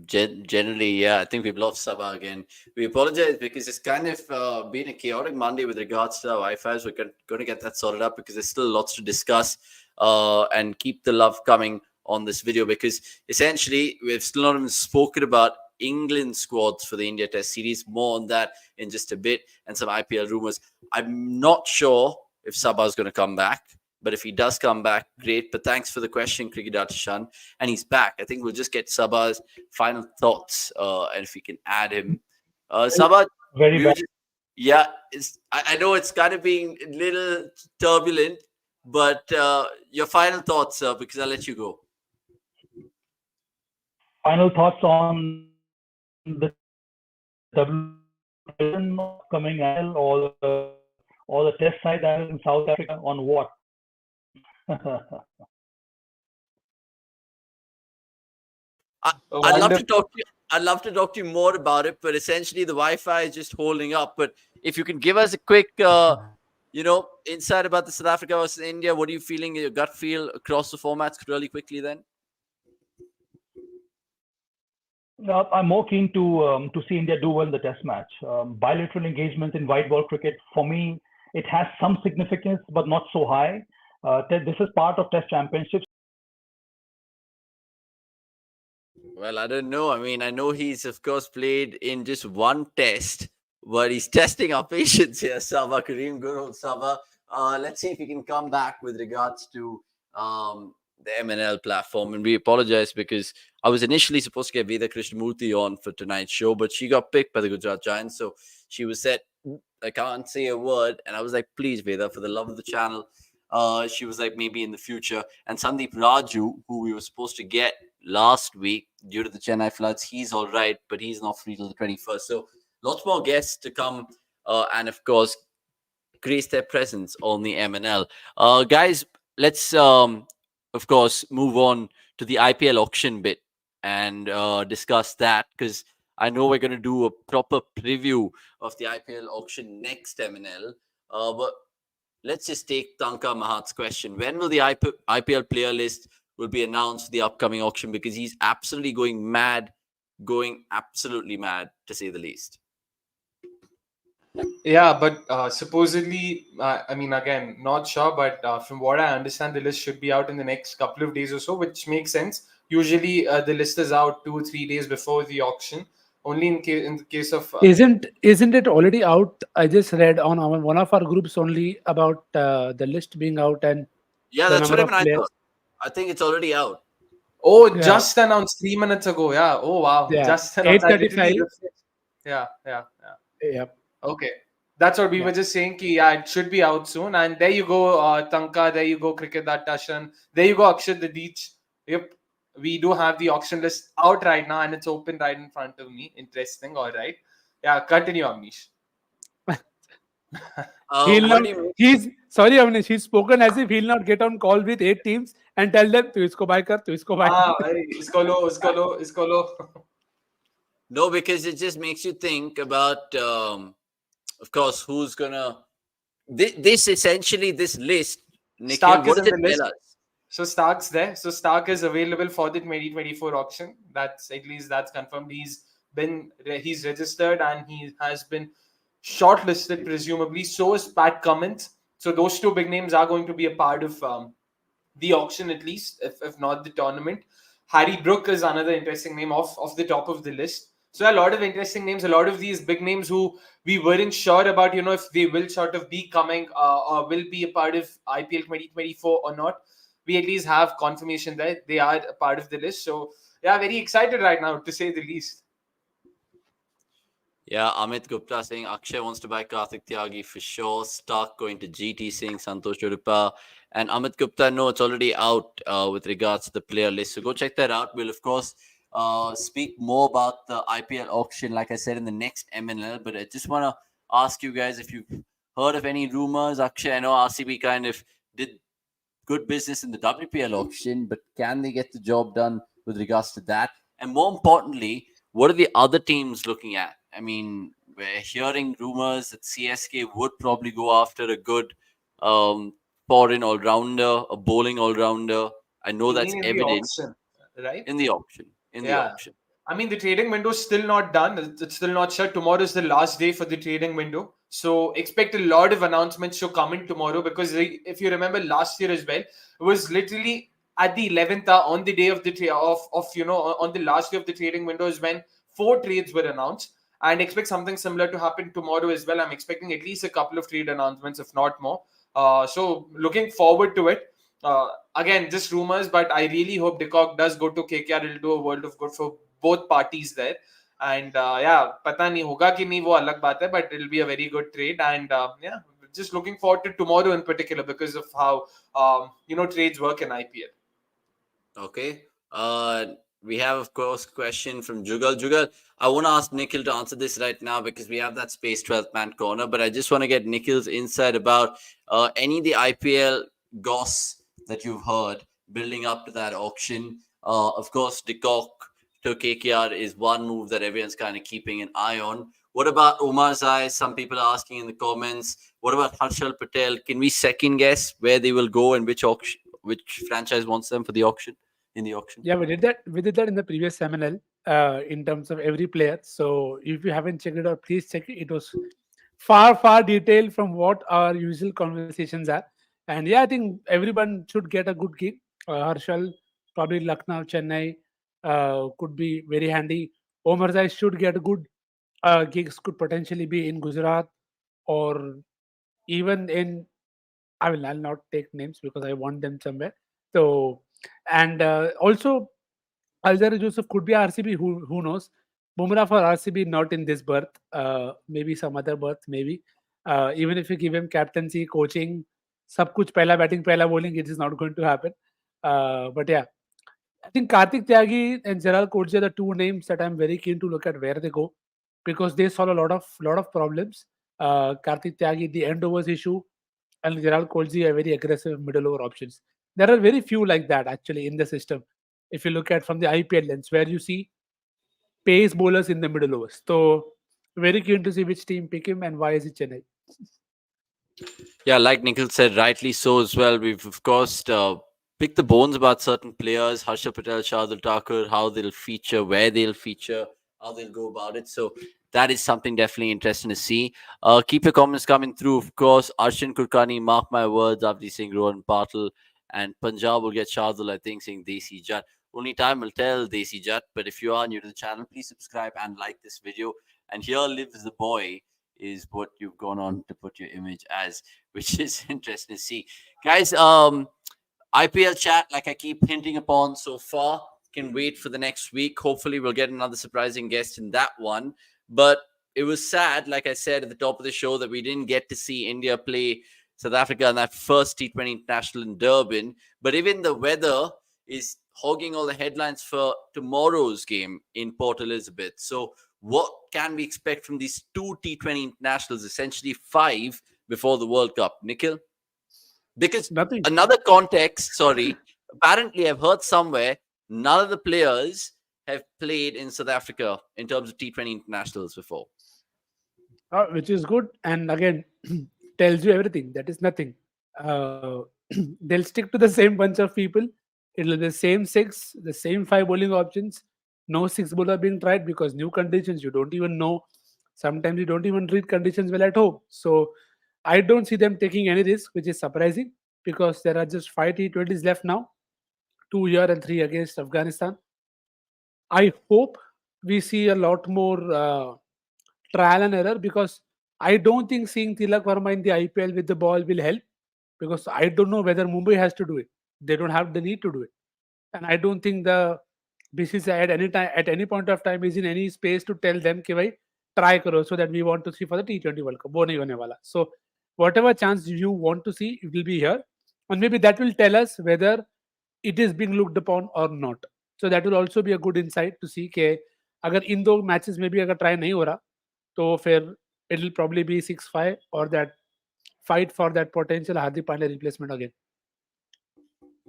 Generally, yeah, I think we've lost Saba again. We apologize because it's kind of been a chaotic Monday with regards to our Wi-Fi's. We're going to get that sorted out because there's still lots to discuss and keep the love coming on this video, because essentially we've still not even spoken about England squads for the India Test Series. More on that in just a bit, and some IPL rumors. I'm not sure if Saba is going to come back. But if he does come back, great. But thanks for the question, Cricket Artishan. And he's back. I think we'll just get Saba's final thoughts, and if we can add him. Saba, Very bad. yeah, I know it's kind of being a little turbulent, but your final thoughts, sir, because I'll let you go. Final thoughts on the WPL coming out, or the test side that is in South Africa on what? I'd love to talk to you. I'd love to talk to you more about it, but essentially the Wi-Fi is just holding up. But if you can give us a quick, insight about the South Africa versus India, what are you feeling? Your gut feel across the formats, really quickly, then. I'm more keen to see India do well in the test match. Bilateral engagement in white ball cricket, for me, it has some significance, but not so high. This is part of Test Championships. Well, I don't know. I mean, I know he's, of course, played in just one test, but he's testing our patience here, Saba Karim. Good old Saba. Let's see if he can come back with regards to the MNL platform, and we apologize because I was initially supposed to get Veda Krishnamurthy on for tonight's show, but she got picked by the Gujarat Giants, so she was said, I can't say a word, and I was like, please, Veda, for the love of the channel. She was like, maybe in the future. And Sandeep Raju, who we were supposed to get last week due to the Chennai floods, he's all right, but he's not free till the 21st. So lots more guests to come, and of course, grace their presence on the MNL. Guys, let's of course move on to the IPL auction bit and discuss that, because I know we're going to do a proper preview of the IPL auction next MNL. But let's just take Tanka Mahat's question. When will the IPL player list will be announced for the upcoming auction? Because he's absolutely going absolutely mad, to say the least. Yeah, but supposedly, I mean, again, not sure, but from what I understand, the list should be out in the next couple of days or so, which makes sense. Usually, the list is out 2 or 3 days before the auction. Only in the case of Isn't it already out? I just read on one of our groups only about the list being out and Yeah, the that's what number of I players. thought. I think it's already out. oh, Yeah. just announced 3 minutes ago. Yeah. Oh wow, Yeah, just announced. I 8:35. literally refreshed. Yeah. Yep. Okay. That's what we Yeah. were just saying. Ki, yeah, it should be out soon. And there you go, Tanka. There you go, cricket.com. There you go, Akshat Deech. Yep. We do have the auction list out right now and it's open right in front of me. Interesting. All right. Yeah, continue, Amnish. He'll What not. do you mean? He's sorry, Avnish. He's spoken as if he'll not get on call with 8 teams and tell them, "Tu isko buy kar, tu isko buy." Ah, hey, isko lo. No, because it just makes you think about, of course, who's gonna. This essentially, this list, Nikhil, Stark what is does in it the list. tell us? So Stark's there. So Stark is available for the 2024 auction. That's at least that's confirmed. He's registered and he has been shortlisted presumably. So is Pat Cummins. So those two big names are going to be a part of the auction at least, if not the tournament. Harry Brook is another interesting name off the top of the list. So a lot of interesting names, a lot of these big names who we weren't sure about, if they will sort of be coming or will be a part of IPL 2024 or not. We at least have confirmation that they are a part of the list. So yeah, very excited right now to say the least. Yeah, Amit Gupta saying Akshay wants to buy Karthik Tyagi for sure. Stark going to GT saying Santosh Udupa. And Amit Gupta, no, it's already out with regards to the player list. So go check that out. We'll, of course, speak more about the IPL auction, like I said, in the next MNL. But I just want to ask you guys if you've heard of any rumors. Akshay, I know RCB kind of did good business in the WPL auction, but can they get the job done with regards to that? And more importantly, what are the other teams looking at? I mean, we're hearing rumors that CSK would probably go after a good foreign all-rounder, a bowling all-rounder. I know You that's mean in the evident auction, right? in the auction. In the Yeah. auction. I mean, the trading window is still not done. It's still not shut. Tomorrow is the last day for the trading window. So expect a lot of announcements to come in tomorrow because if you remember last year as well, it was literally at the 11th hour on the day of the on the last day of the trading window is when 4 trades were announced. And expect something similar to happen tomorrow as well. I'm expecting at least a couple of trade announcements, if not more. So looking forward to it. Again, just rumors, but I really hope De Kock does go to KKR. It'll do a world of good for both parties there. And yeah, pata nahi hoga ki nahi, wo alag baat hai, but it'll be a very good trade. And yeah, just looking forward to tomorrow in particular because of how trades work in IPL. Okay. We have, of course, a question from Jugal. Jugal, I want to ask Nikhil to answer this right now because we have that space 12th man corner, but I just want to get Nikhil's insight about any of the IPL goss that you've heard building up to that auction. Of course, De Kock to KKR is one move that everyone's kind of keeping an eye on. What about Omar Zai? Some people are asking in the comments. What about Harshal Patel? Can we second guess where they will go and which auction, which franchise wants them for the auction? In the auction. Yeah, we did that. We did that in the previous MNL in terms of every player. So if you haven't checked it out, please check it. It was far detailed from what our usual conversations are. And yeah, I think everyone should get a good gig. Harshal, probably Lucknow, Chennai could be very handy. Omar Zai should get good gigs. Could potentially be in Gujarat or even in. I'll not take names because I want them somewhere. So And also, Alzara Joseph could be RCB. Who knows? Bumrah for RCB not in this berth. Maybe some other berth. Maybe even if you give him captaincy, coaching, सब कुछ पहला batting, पहला bowling, it is not going to happen. But yeah, I think Karthik Tyagi and Gerald Coetzee are the two names that I'm very keen to look at where they go, because they solve a lot of problems. Karthik Tyagi, the end overs issue, and Gerald Coetzee are very aggressive middle over options. There are very few like that actually in the system. If you look at from the IPL lens, where you see pace bowlers in the middle overs. So very keen to see which team pick him and why is it Chennai. Yeah, like Nikhil said, rightly so as well. We've, of course, picked the bones about certain players, Harsha Patel, Shardul Thakur, how they'll feature, where they'll feature, how they'll go about it. So that is something definitely interesting to see. Keep your comments coming through. Of course, Arshin Kurkani, mark my words, after seeing Rohan Patil, and Punjab will get Shardul, I think, saying Desi Jat. Only time will tell, Desi Jat. But if you are new to the channel, please subscribe and like this video. And here lives the boy is what you've gone on to put your image as, which is interesting to see. Guys, IPL chat, like I keep hinting upon so far, can wait for the next week. Hopefully, we'll get another surprising guest in that one. But it was sad, like I said at the top of the show, that we didn't get to see India play South Africa in that first T20 International in Durban. But even the weather is hogging all the headlines for tomorrow's game in Port Elizabeth. So what can we expect from these two T20 internationals, essentially 5 before the World Cup? Nikhil? Because Nothing. another context, sorry, apparently I've heard somewhere none of the players have played in South Africa in terms of T20 internationals before. Which is good, and again tells you everything. That is nothing. They'll stick to the same bunch of people. It'll be the same 6, the same 5 bowling options. No 6 bowler being tried because new conditions you don't even know. Sometimes you don't even read conditions well at home. So I don't see them taking any risk, which is surprising because there are just 5 T20s left now, 2 here and 3 against Afghanistan. I hope we see a lot more trial and error, because I don't think seeing Tilak Verma in the IPL with the ball will help, because I don't know whether Mumbai has to do it. They don't have the need to do it, and I don't think the BCCI at any point of time is in any space to tell them कि भाई try करो so that we want to see for the T20 World Cup. वो नहीं होने वाला. So whatever chance you want to see, it will be here, and maybe that will tell us whether it is being looked upon or not. So that will also be a good insight to see कि अगर इन 2 matches में भी अगर try नहीं हो रहा, तो फिर it'll probably be 6-5 or that fight for that potential Hardik Pandya replacement again.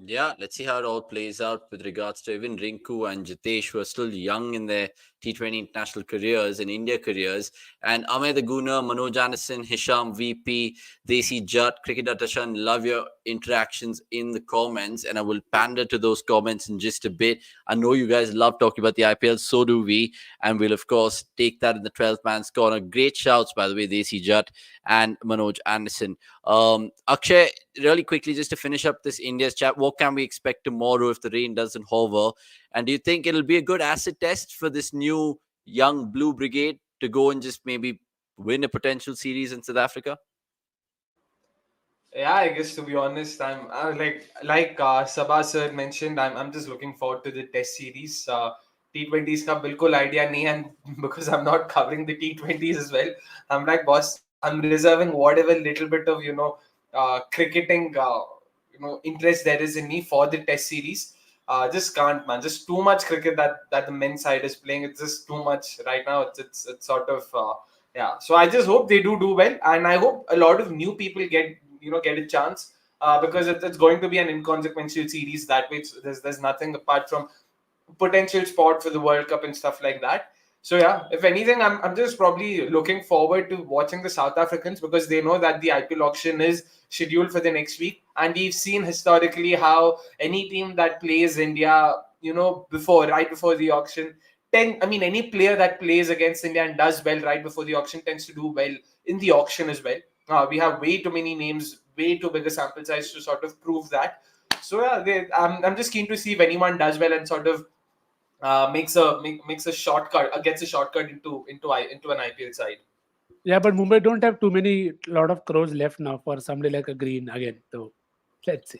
Yeah, let's see how it all plays out with regards to even Rinku and Jitesh, who are still young in their T20 international careers and India careers. And Ahmed Aguna, Manoj Anderson, Hisham, VP, Desi Jat, Cricket.com, love your interactions in the comments. And I will pander to those comments in just a bit. I know you guys love talking about the IPL, so do we. And we'll, of course, take that in the 12th man's corner. Great shouts, by the way, Desi Jat and Manoj Anderson. Akshay, really quickly, just to finish up this India's chat, what can we expect tomorrow if the rain doesn't hover? And do you think it'll be a good acid test for this new young blue brigade to go and just maybe win a potential series in South Africa? Yeah, I guess to be honest, I'm like Saba sir mentioned, I'm just looking forward to the Test series. T20s का बिल्कुल idea नहीं, and because I'm not covering the T20s as well, I'm like, boss, I'm reserving whatever little bit of cricketing interest there is in me for the Test series. Just can't, man. Just too much cricket that the men's side is playing. It's just too much right now. It's sort of yeah. So I just hope they do well, and I hope a lot of new people get a chance, because it's going to be an inconsequential series that way. There's nothing apart from potential spot for the World Cup and stuff like that. So yeah, if anything, I'm just probably looking forward to watching the South Africans, because they know that the IPL auction is scheduled for the next week, and we've seen historically how any team that plays India, right before the auction, any player that plays against India and does well right before the auction tends to do well in the auction as well. We have way too many names, way too big a sample size to sort of prove that. So yeah, I'm just keen to see if anyone does well and sort of makes a shortcut, gets a shortcut into an IPL side. Yeah, but Mumbai don't have too many lot of crores left now for somebody like a Green again. So let's see.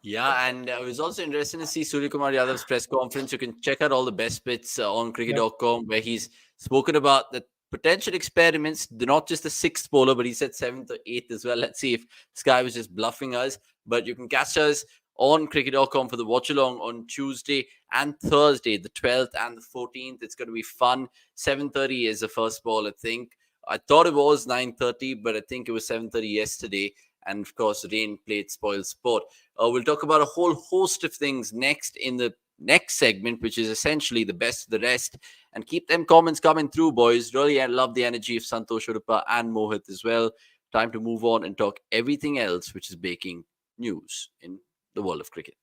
Yeah, and it was also interesting to see Surya Kumar Yadav's press conference. You can check out all the best bits on cricket.com, where he's spoken about the potential experiments, not just the sixth bowler, but he said seventh or eighth as well. Let's see if this guy was just bluffing us. But you can catch us on cricket.com for the watch along on Tuesday and Thursday, the 12th and the 14th. It's going to be fun. 7:30 is the first ball, I think. I thought it was 9:30, but I think it was 7:30 yesterday. And of course, rain played spoil sport. We'll talk about a whole host of things next in the next segment, which is essentially the best of the rest. And keep them comments coming through, boys. Really, I love the energy of Santosh Udupa and Mohit as well. Time to move on and talk everything else, which is breaking news in the world of cricket.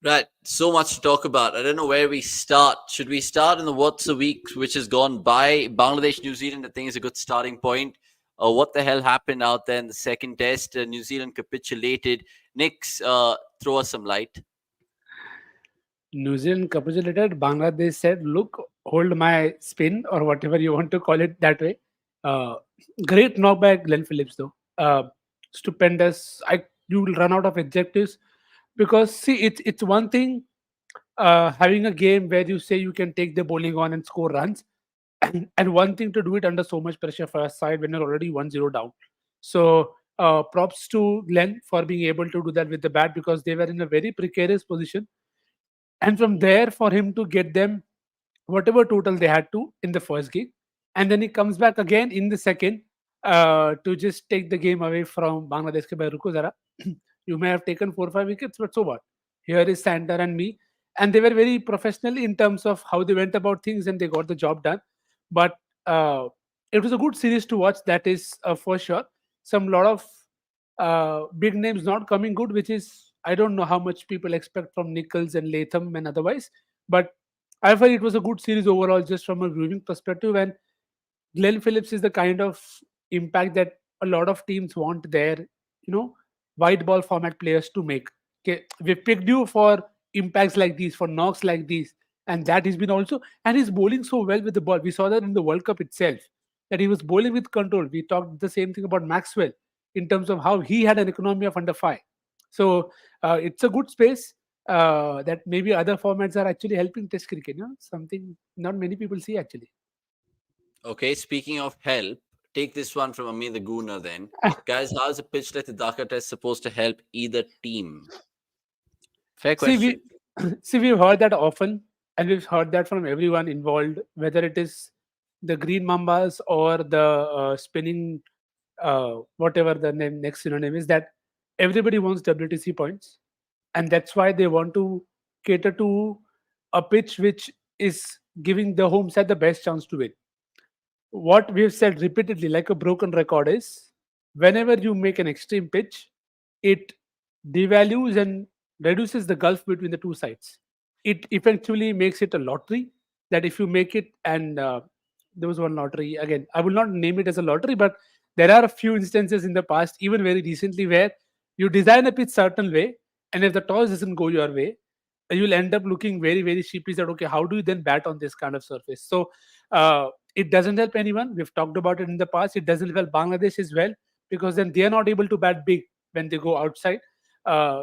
Right, so much to talk about. I don't know where we start. Should we start in the what's a week which has gone by? Bangladesh, New Zealand, I think is a good starting point. What the hell happened out there in the second test? New Zealand capitulated. Nix, throw us some light. New Zealand capitulated. Bangladesh said, "Look, hold my spin," or whatever you want to call it that way. Great knock by Glenn Phillips, though. Stupendous. You will run out of adjectives because see, it's one thing having a game where you say you can take the bowling on and score runs, and one thing to do it under so much pressure for a side when you're already 1-0 down. So props to Glenn for being able to do that with the bat because they were in a very precarious position. And from there, for him to get them whatever total they had to in the first game, and then he comes back again in the second to just take the game away from Bangladesh. Ke bhai, ruko zara. You may have taken 4 or 5 wickets, but so what? Here is Sander and me, and they were very professional in terms of how they went about things, and they got the job done. But it was a good series to watch. That is for sure. Some lot of big names not coming good, which is I don't know how much people expect from Nichols and Latham and otherwise. But I felt it was a good series overall, just from a viewing perspective. And Glenn Phillips is the kind of impact that a lot of teams want their, white ball format players to make. Okay, we picked you for impacts like these, for knocks like these, and that he's been also, and he's bowling so well with the ball. We saw that in the World Cup itself, that he was bowling with control. We talked the same thing about Maxwell in terms of how he had an economy of under five. So it's a good space that maybe other formats are actually helping Test cricket. Something not many people see actually. Okay, speaking of help, take this one from Amir the Gooner then. Guys, how is a pitch like the Dhaka Test supposed to help either team? Fair question. We've heard that often, and we've heard that from everyone involved, whether it is the Green Mambas or the spinning, whatever the next synonym is, that everybody wants WTC points, and that's why they want to cater to a pitch which is giving the home side the best chance to win. What we've said repeatedly, like a broken record, is whenever you make an extreme pitch, it devalues and reduces the gulf between the two sides. It effectively makes it a lottery that if you make it, and there was one lottery, again, I will not name it as a lottery, but there are a few instances in the past, even very recently, where you design a pitch certain way, and if the toss doesn't go your way, you'll end up looking very, very sheepish that, okay, how do you then bat on this kind of surface? So it doesn't help anyone. We've talked about it in the past. It doesn't help Bangladesh as well, because then they're not able to bat big when they go outside.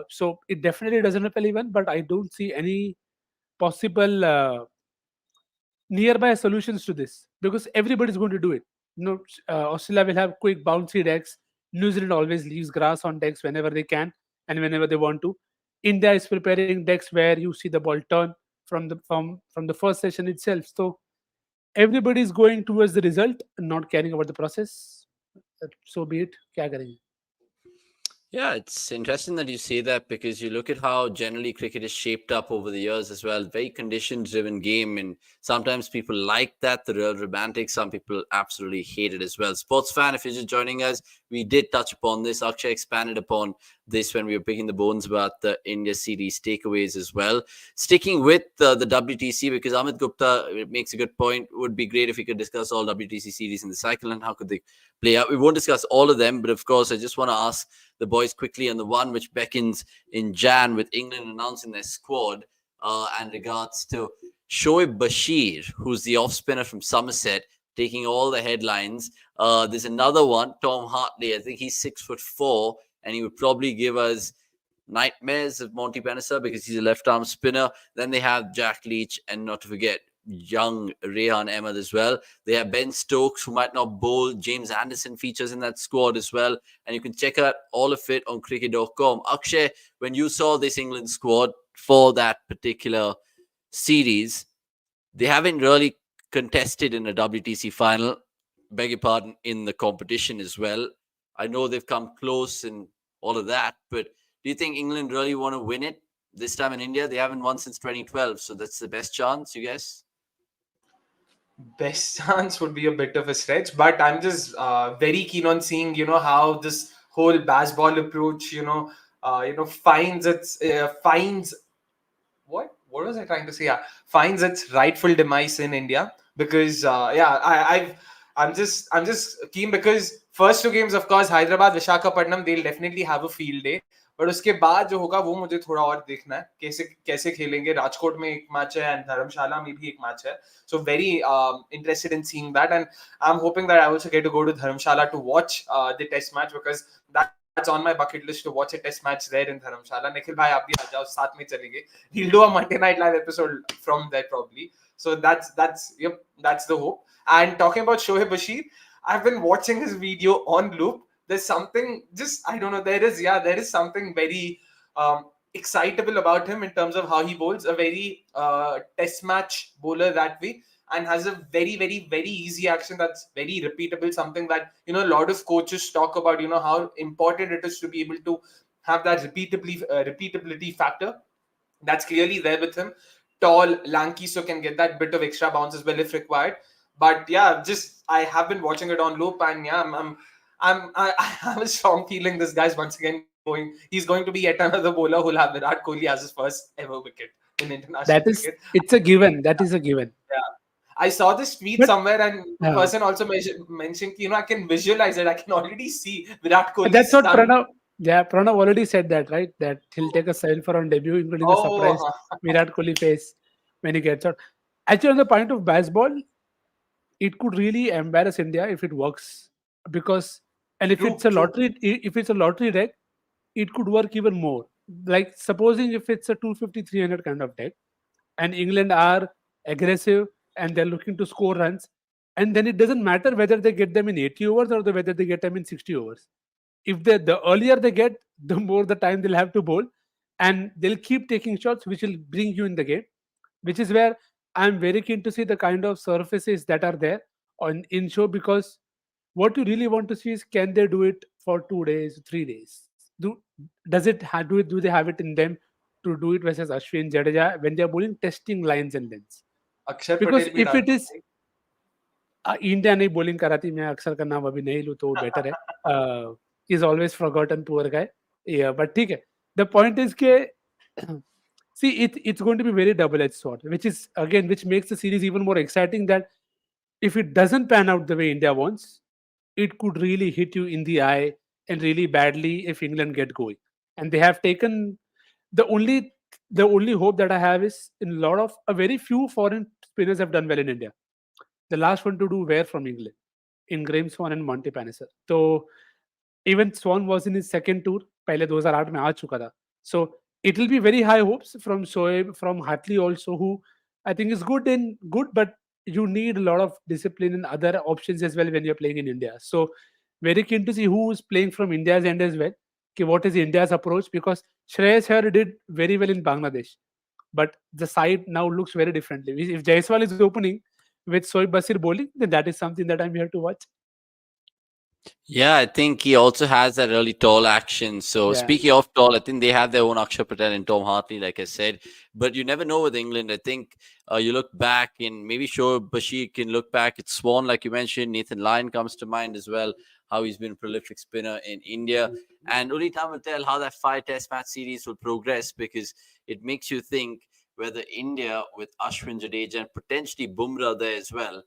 So it definitely doesn't help anyone, but I don't see any possible nearby solutions to this, because everybody's going to do it. Australia will have quick bouncy decks. New Zealand always leaves grass on decks whenever they can and whenever they want to. India is preparing decks where you see the ball turn from the first session itself. So everybody is going towards the result and not caring about the process. So be it. Kya karenge? Yeah, it's interesting that you say that, because you look at how generally cricket is shaped up over the years as well. Very condition-driven game, and sometimes people like that, the real romantic. Some people absolutely hate it as well. Sports fan, if you're just joining us, we did touch upon this. Akshay expanded upon this when we were picking the bones about the India series takeaways as well. Sticking with the WTC, because Amit Gupta makes a good point, would be great if we could discuss all WTC series in the cycle and how could they play out. We won't discuss all of them, but of course, I just want to ask the boys quickly on the one which beckons in Jan, with England announcing their squad, and regards to Shoaib Bashir, who's the off spinner from Somerset, taking all the headlines. There's another one, Tom Hartley. I think he's 6'4", and he would probably give us nightmares of Monty Panesar because he's a left-arm spinner. Then they have Jack Leach, and not to forget young Rehan Ahmed as well. They have Ben Stokes, who might not bowl. James Anderson features in that squad as well. And you can check out all of it on cricket.com. Akshay, when you saw this England squad for that particular series, they haven't really contested in a WTC final, beg your pardon, in the competition as well. I know they've come close and all of that, but do you think England really want to win it this time in India? They haven't won since 2012, so that's the best chance, you guess? Best chance would be a bit of a stretch, but I'm just very keen on seeing, how this whole baseball approach, finds what was I trying to say? Yeah, finds its rightful demise in India because I'm just keen because first two games, of course, Hyderabad, Visakhapatnam, they'll definitely have a field day. But उसके बाद जो होगा वो मुझे थोड़ा और देखना है कैसे खेलेंगे. राजकोट में एक मैच है एंड धर्मशाला में भी एक मैच है. So very interested in seeing that, and I'm hoping that I also get to go to Dharamshala to watch the test match because that's on my bucket list to watch a test match there in Dharamshala. Nikhil bhai, आप भी आ जाओ, साथ में चलेंगे. We'll do a Monday Night Live episode from there probably. So that's the hope. And talking about Shoaib Bashir, I've been watching his video on loop. There's something I don't know. There is something very excitable about him in terms of how he bowls. A very test match bowler that way, and has a very, very, very easy action that's very repeatable. Something that a lot of coaches talk about. How important it is to be able to have that repeatability factor. That's clearly there with him. Tall, lanky, so can get that bit of extra bounce as well if required. But yeah, I have been watching it on loop, and yeah, I have a strong feeling this guy's once again he's going to be yet another bowler who'll have Virat Kohli as his first ever wicket in international cricket. It's a given. That is a given. Yeah. I saw this tweet somewhere, and the person also mentioned, I can visualize it. I can already see Virat Kohli. That's what Pranav. Yeah, Pranav already said that, right? That he'll take a 7 for on debut, including the surprise Virat Kohli face when he gets out. Actually, on the point of baseball, it could really embarrass India if it works, because if it's a lottery deck, it could work even more. Like supposing if it's a 250-300 kind of deck, and England are aggressive and they're looking to score runs, and then it doesn't matter whether they get them in 80 overs or whether they get them in 60 overs. If the earlier they get, the more the time they'll have to bowl, and they'll keep taking shots, which will bring you in the game. Which is where I'm very keen to see the kind of surfaces that are there in show, because what you really want to see is, can they do it for 2 days, 3 days? Do they have it in them to do it versus Ashwin, Jadeja when they are bowling testing lines and lengths? Because if it is India नहीं bowling कराती, मैं अक्सर का नाम अभी नहीं लूँ तो better है. Is always forgotten, poor guy. Yeah, but ठीक है. The point is के see, it's going to be very double-edged sword, which makes the series even more exciting. That if it doesn't pan out the way India wants, it could really hit you in the eye and really badly if England get going. And they have taken the only hope that I have is in a very few foreign spinners have done well in India. The last one to do were from England, in Graham Swan and Monty Panesar. So even Swan was in his second tour. पहले 2008 में आ चुका था. So it will be very high hopes from Shoaib, from Hartley also, who I think is good, but you need a lot of discipline and other options as well when you're playing in India. So very keen to see who is playing from India's end as well. What is India's approach? Because Shreyas here did very well in Bangladesh, but the side now looks very differently. If Jaiswal is opening with Shoaib Bashir bowling, then that is something that I'm here to watch. Yeah, I think he also has that really tall action. So speaking of tall, I think they have their own Akshar Patel and Tom Hartley, like I said. But you never know with England. I think you look back, and maybe Shoaib Bashir can look back at Swan, like you mentioned. Nathan Lyon comes to mind as well, how he's been a prolific spinner in India. And only time will tell how that 5 test match series will progress, because it makes you think whether India with Ashwin, Jadeja and potentially Bumrah there as well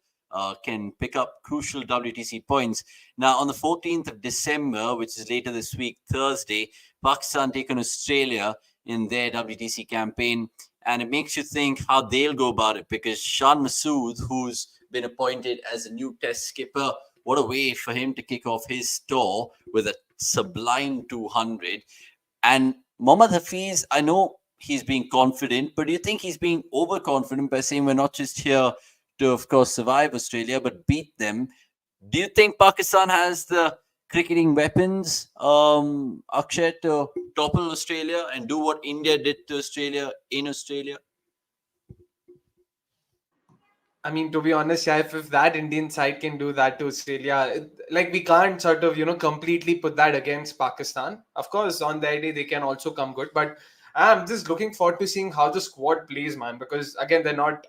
can pick up crucial WTC points. Now, on the 14th of December, which is later this week, Thursday, Pakistan take on Australia in their WTC campaign. And it makes you think how they'll go about it, because Shan Masood, who's been appointed as a new test skipper, what a way for him to kick off his tour with a sublime 200. And Mohammad Hafiz, I know he's being confident, but do you think he's being overconfident by saying we're not just here to, of course, survive Australia, but beat them? Do you think Pakistan has the cricketing weapons, Akshay, to topple Australia and do what India did to Australia in Australia? I mean, to be honest, yeah, if that Indian side can do that to Australia, like we can't sort of, completely put that against Pakistan. Of course, on their day, they can also come good. But I'm just looking forward to seeing how the squad plays, man, because again, they're not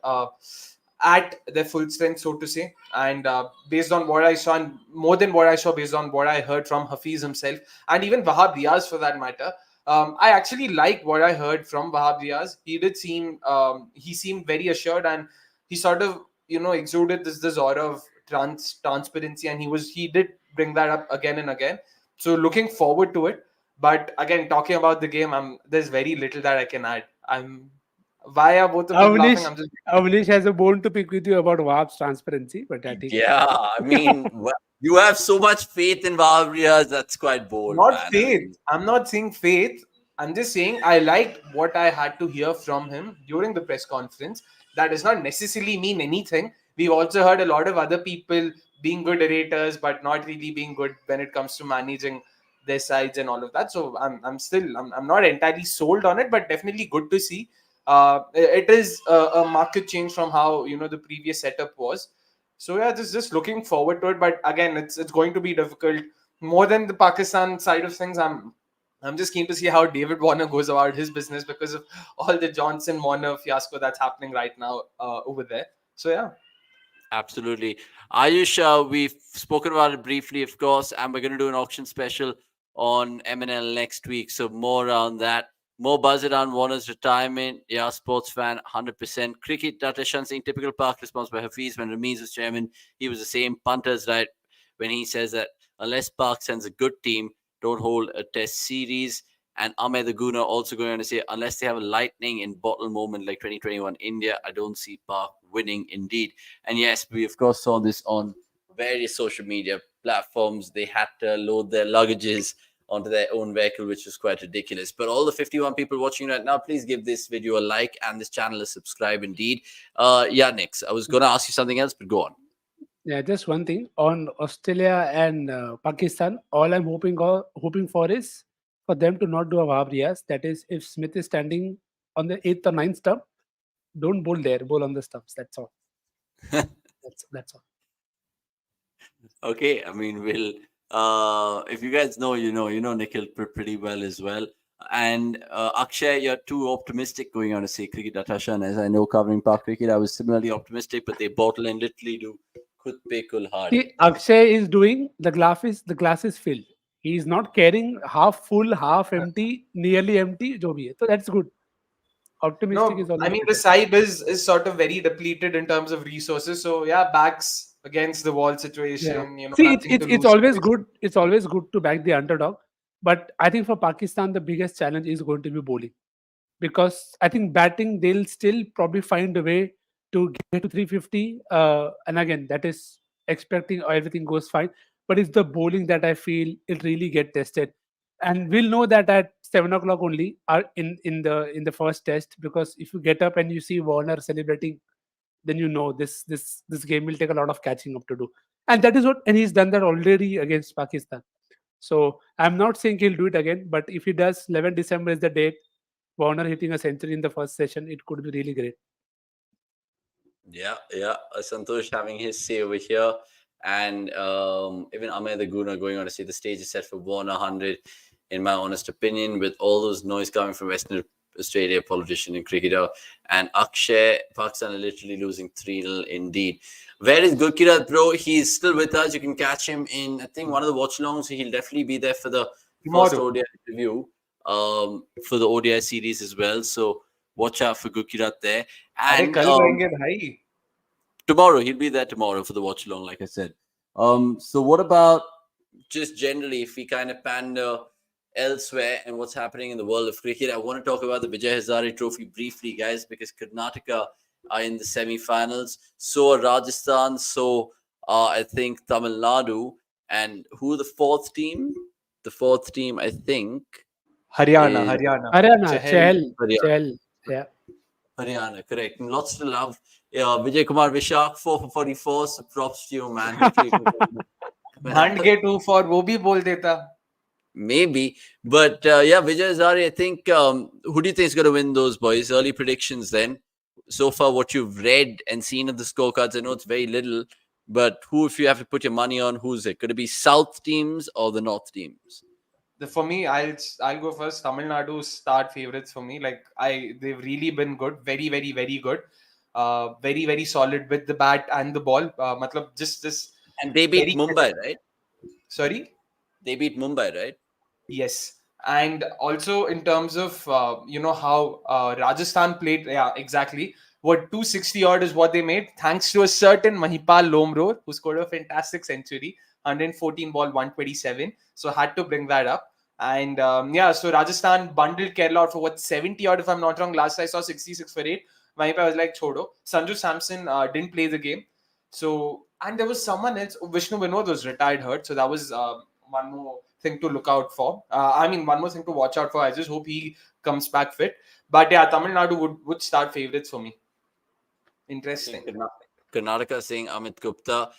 at their full strength, so to say. And based on what I saw, and more than what I saw, based on what I heard from Hafiz himself, and even Wahab Riaz for that matter, I actually like what I heard from Wahab Riaz. He seemed very assured, and he sort of exuded this aura of transparency, and he did bring that up again and again. So looking forward to it. But again, talking about the game, there's very little that I can add. Why are both of them laughing? Avnish has a bone to pick with you about Wahab's transparency, but I think Yeah, I mean, you have so much faith in Wahab Riaz, that's quite bold. Not man. faith. I'm not saying faith. I'm just saying I liked what I had to hear from him during the press conference. That does not necessarily mean anything. We've also heard a lot of other people being good orators, but not really being good when it comes to managing their sides and all of that. So I'm not entirely sold on it, but definitely good to see. It is a market change from how the previous setup was. So yeah, just looking forward to it. But again, it's going to be difficult. More than the Pakistan side of things, I'm just keen to see how David Warner goes about his business because of all the Johnson Warner fiasco that's happening right now over there. So yeah. Absolutely. Ayush, we've spoken about it briefly, of course, and we're going to do an auction special on MNL next week. So more around that. More buzz around Warner's retirement. Yeah, sports fan, 100%. Cricket data Shan saying typical Park response by Hafiz when Ramiz was chairman. He was the same. Punters, right, when he says that unless Park sends a good team, don't hold a test series. And Ahmed Aguna also going on to say, unless they have a lightning in bottle moment like 2021 India, I don't see Park winning indeed. And yes, we of course saw this on various social media platforms. They had to load their luggages onto their own vehicle, which was quite ridiculous. But all the 51 people watching right now, please give this video a like and this channel a subscribe indeed. Yeah, Nix, I was going to ask you something else, but go on. Yeah, just one thing on Australia and Pakistan. All I'm hoping for is for them to not do a Wahab Riaz. That is, if Smith is standing on the 8th or 9th stump, don't bowl there. Bowl on the stumps. That's all. That's all. Okay, I mean, we'll. If you guys know, you know Nikhil pretty well as well. And Akshay, you're too optimistic going on to say cricket Datashan. As I know, covering Park cricket, I was similarly optimistic, but they bottle and literally do khud pe kul hard. See, Akshay is doing the glass is filled. He is not carrying half full, half empty, nearly empty. Jo bhi hai. So that's good. Optimistic is No, always I mean the better. side is sort of very depleted in terms of resources. So yeah, backs against the wall Yeah. situation. See, Nothing to it's lose. always good. It's always good to back the underdog. But I think for Pakistan, the biggest challenge is going to be bowling, because I think batting they'll still probably find a way to get to 350. And again, that is expecting everything goes fine. But it's the bowling that I feel it really get tested, and we'll know that at 7 o'clock only, are in the first test, because if you get up and you see Warner celebrating, then you know this game will take a lot of catching up to do, and that is what, and he's done that already against Pakistan. So I'm not saying he'll do it again, but if he does, 11 December is the date. Warner hitting a century in the first session, it could be really great. Yeah. Santosh having his say over here. And even Ahmed Aguna going on to say the stage is set for Warner 100, in my honest opinion, with all those noise coming from Western Australia, politician and cricketer. And Akshay, Pakistan are literally losing 3-0 indeed. Where is Gurkirat, bro? He's still with us. You can catch him in, I think, one of the watch-alongs. He'll definitely be there for the first Tomorrow. ODI review, for the ODI series as well. So watch out for Gurkirat there. अरे And कल रहेंगे भाई. tomorrow, he'll be there tomorrow for the watch-along, like I said. So what about just generally, if we kind of pander elsewhere and what's happening in the world of cricket, I want to talk about the Vijay Hazare Trophy briefly, guys, because Karnataka are in the semi-finals. So are Rajasthan. So I think Tamil Nadu. And who the fourth team? The fourth team, I think, Haryana, is Haryana, Chahal. Chahal, yeah. Haryana, correct. And lots to love. Vijay Kumar Vishak, 4 for 44. So props to you, man. Hopefully you can Bhand के 2 for वो भी बोल देता. maybe. But yeah, Vijay Hazare, I think, who do you think is going to win those, boys? Early predictions then. So far, what you've read and seen of the scorecards, I know it's very little, but who, if you have to put your money on, who's it? Could it be South teams or the North teams? For me, I'll go first. Tamil Nadu start favorites for me. Like they've really been good, very very good, very very solid with the bat and the ball. Matlab just this. And they beat Mumbai, right? Sorry. They beat Mumbai, right? Yes, and also in terms of how Rajasthan played. Yeah, exactly. What 260 odd is what they made, thanks to a certain Mahipal Lomro who scored a fantastic century, 114 ball, 127. So had to bring that up. And so Rajasthan bundled Kerala out for what 70 odd if I'm not wrong. Last I saw 66 for 8. Mahipal was like chodo. Sanju Samson didn't play the game. So and there was someone else. Vishnu Vinod was retired hurt. So that was one more thing to look out for. One more thing to watch out for. I just hope he comes back fit. But yeah, Tamil Nadu would start favorites for me. Interesting. Karnataka saying Amit Gupta.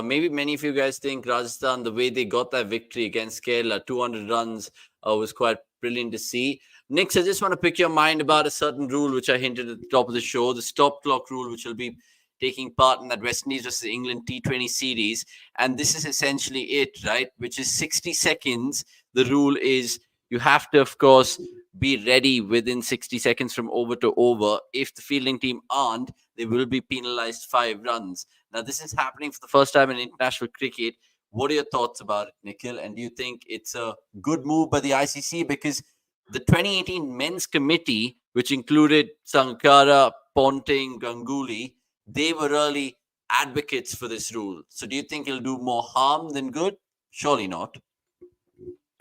Maybe many of you guys think Rajasthan, the way they got that victory against Kerala, 200 runs, was quite brilliant to see. Nix, I just want to pick your mind about a certain rule which I hinted at the top of the show, the stop clock rule, which will be taking part in that West Indies versus England T20 series. And this is essentially it, right? Which is 60 seconds. The rule is you have to, of course, be ready within 60 seconds from over to over. If the fielding team aren't, they will be penalized 5 runs. Now, this is happening for the first time in international cricket. What are your thoughts about it, Nikhil? And do you think it's a good move by the ICC? Because the 2018 men's committee, which included Sankara, Ponting, Ganguly, they were early advocates for this rule. So do you think it'll do more harm than good? Surely not.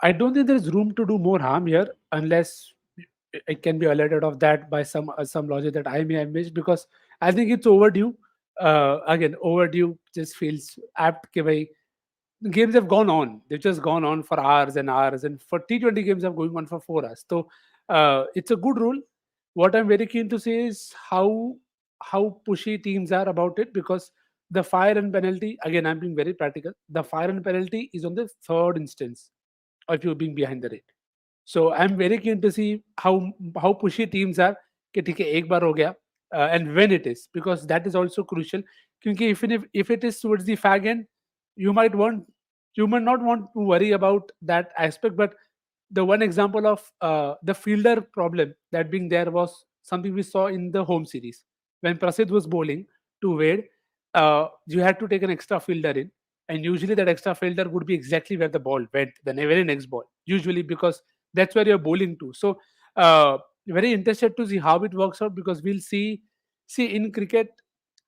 I don't think there is room to do more harm here unless it can be alerted of that by some logic that I may have missed, because I think it's overdue. Again, overdue just feels apt. Ke bhai, the games have gone on. They've just gone on for hours and hours, and for T20 games are going on for 4 hours. So it's a good rule. What I'm very keen to see is how pushy teams are about it, because the fire and penalty, again, I'm being very practical. The fire and penalty is on the third instance of you being behind the rate. So I'm very keen to see how pushy teams are. कि ठीक है एक बार हो गया, and when it is, because that is also crucial. क्योंकि if it is towards the fag end, you might not want to worry about that aspect. But the one example of the fielder problem that being there was something we saw in the home series when Prasidh was bowling to Wade. You had to take an extra fielder in, and usually that extra fielder would be exactly where the ball went the very next ball, usually because that's where you're bowling to. So very interested to see how it works out, because we'll see in cricket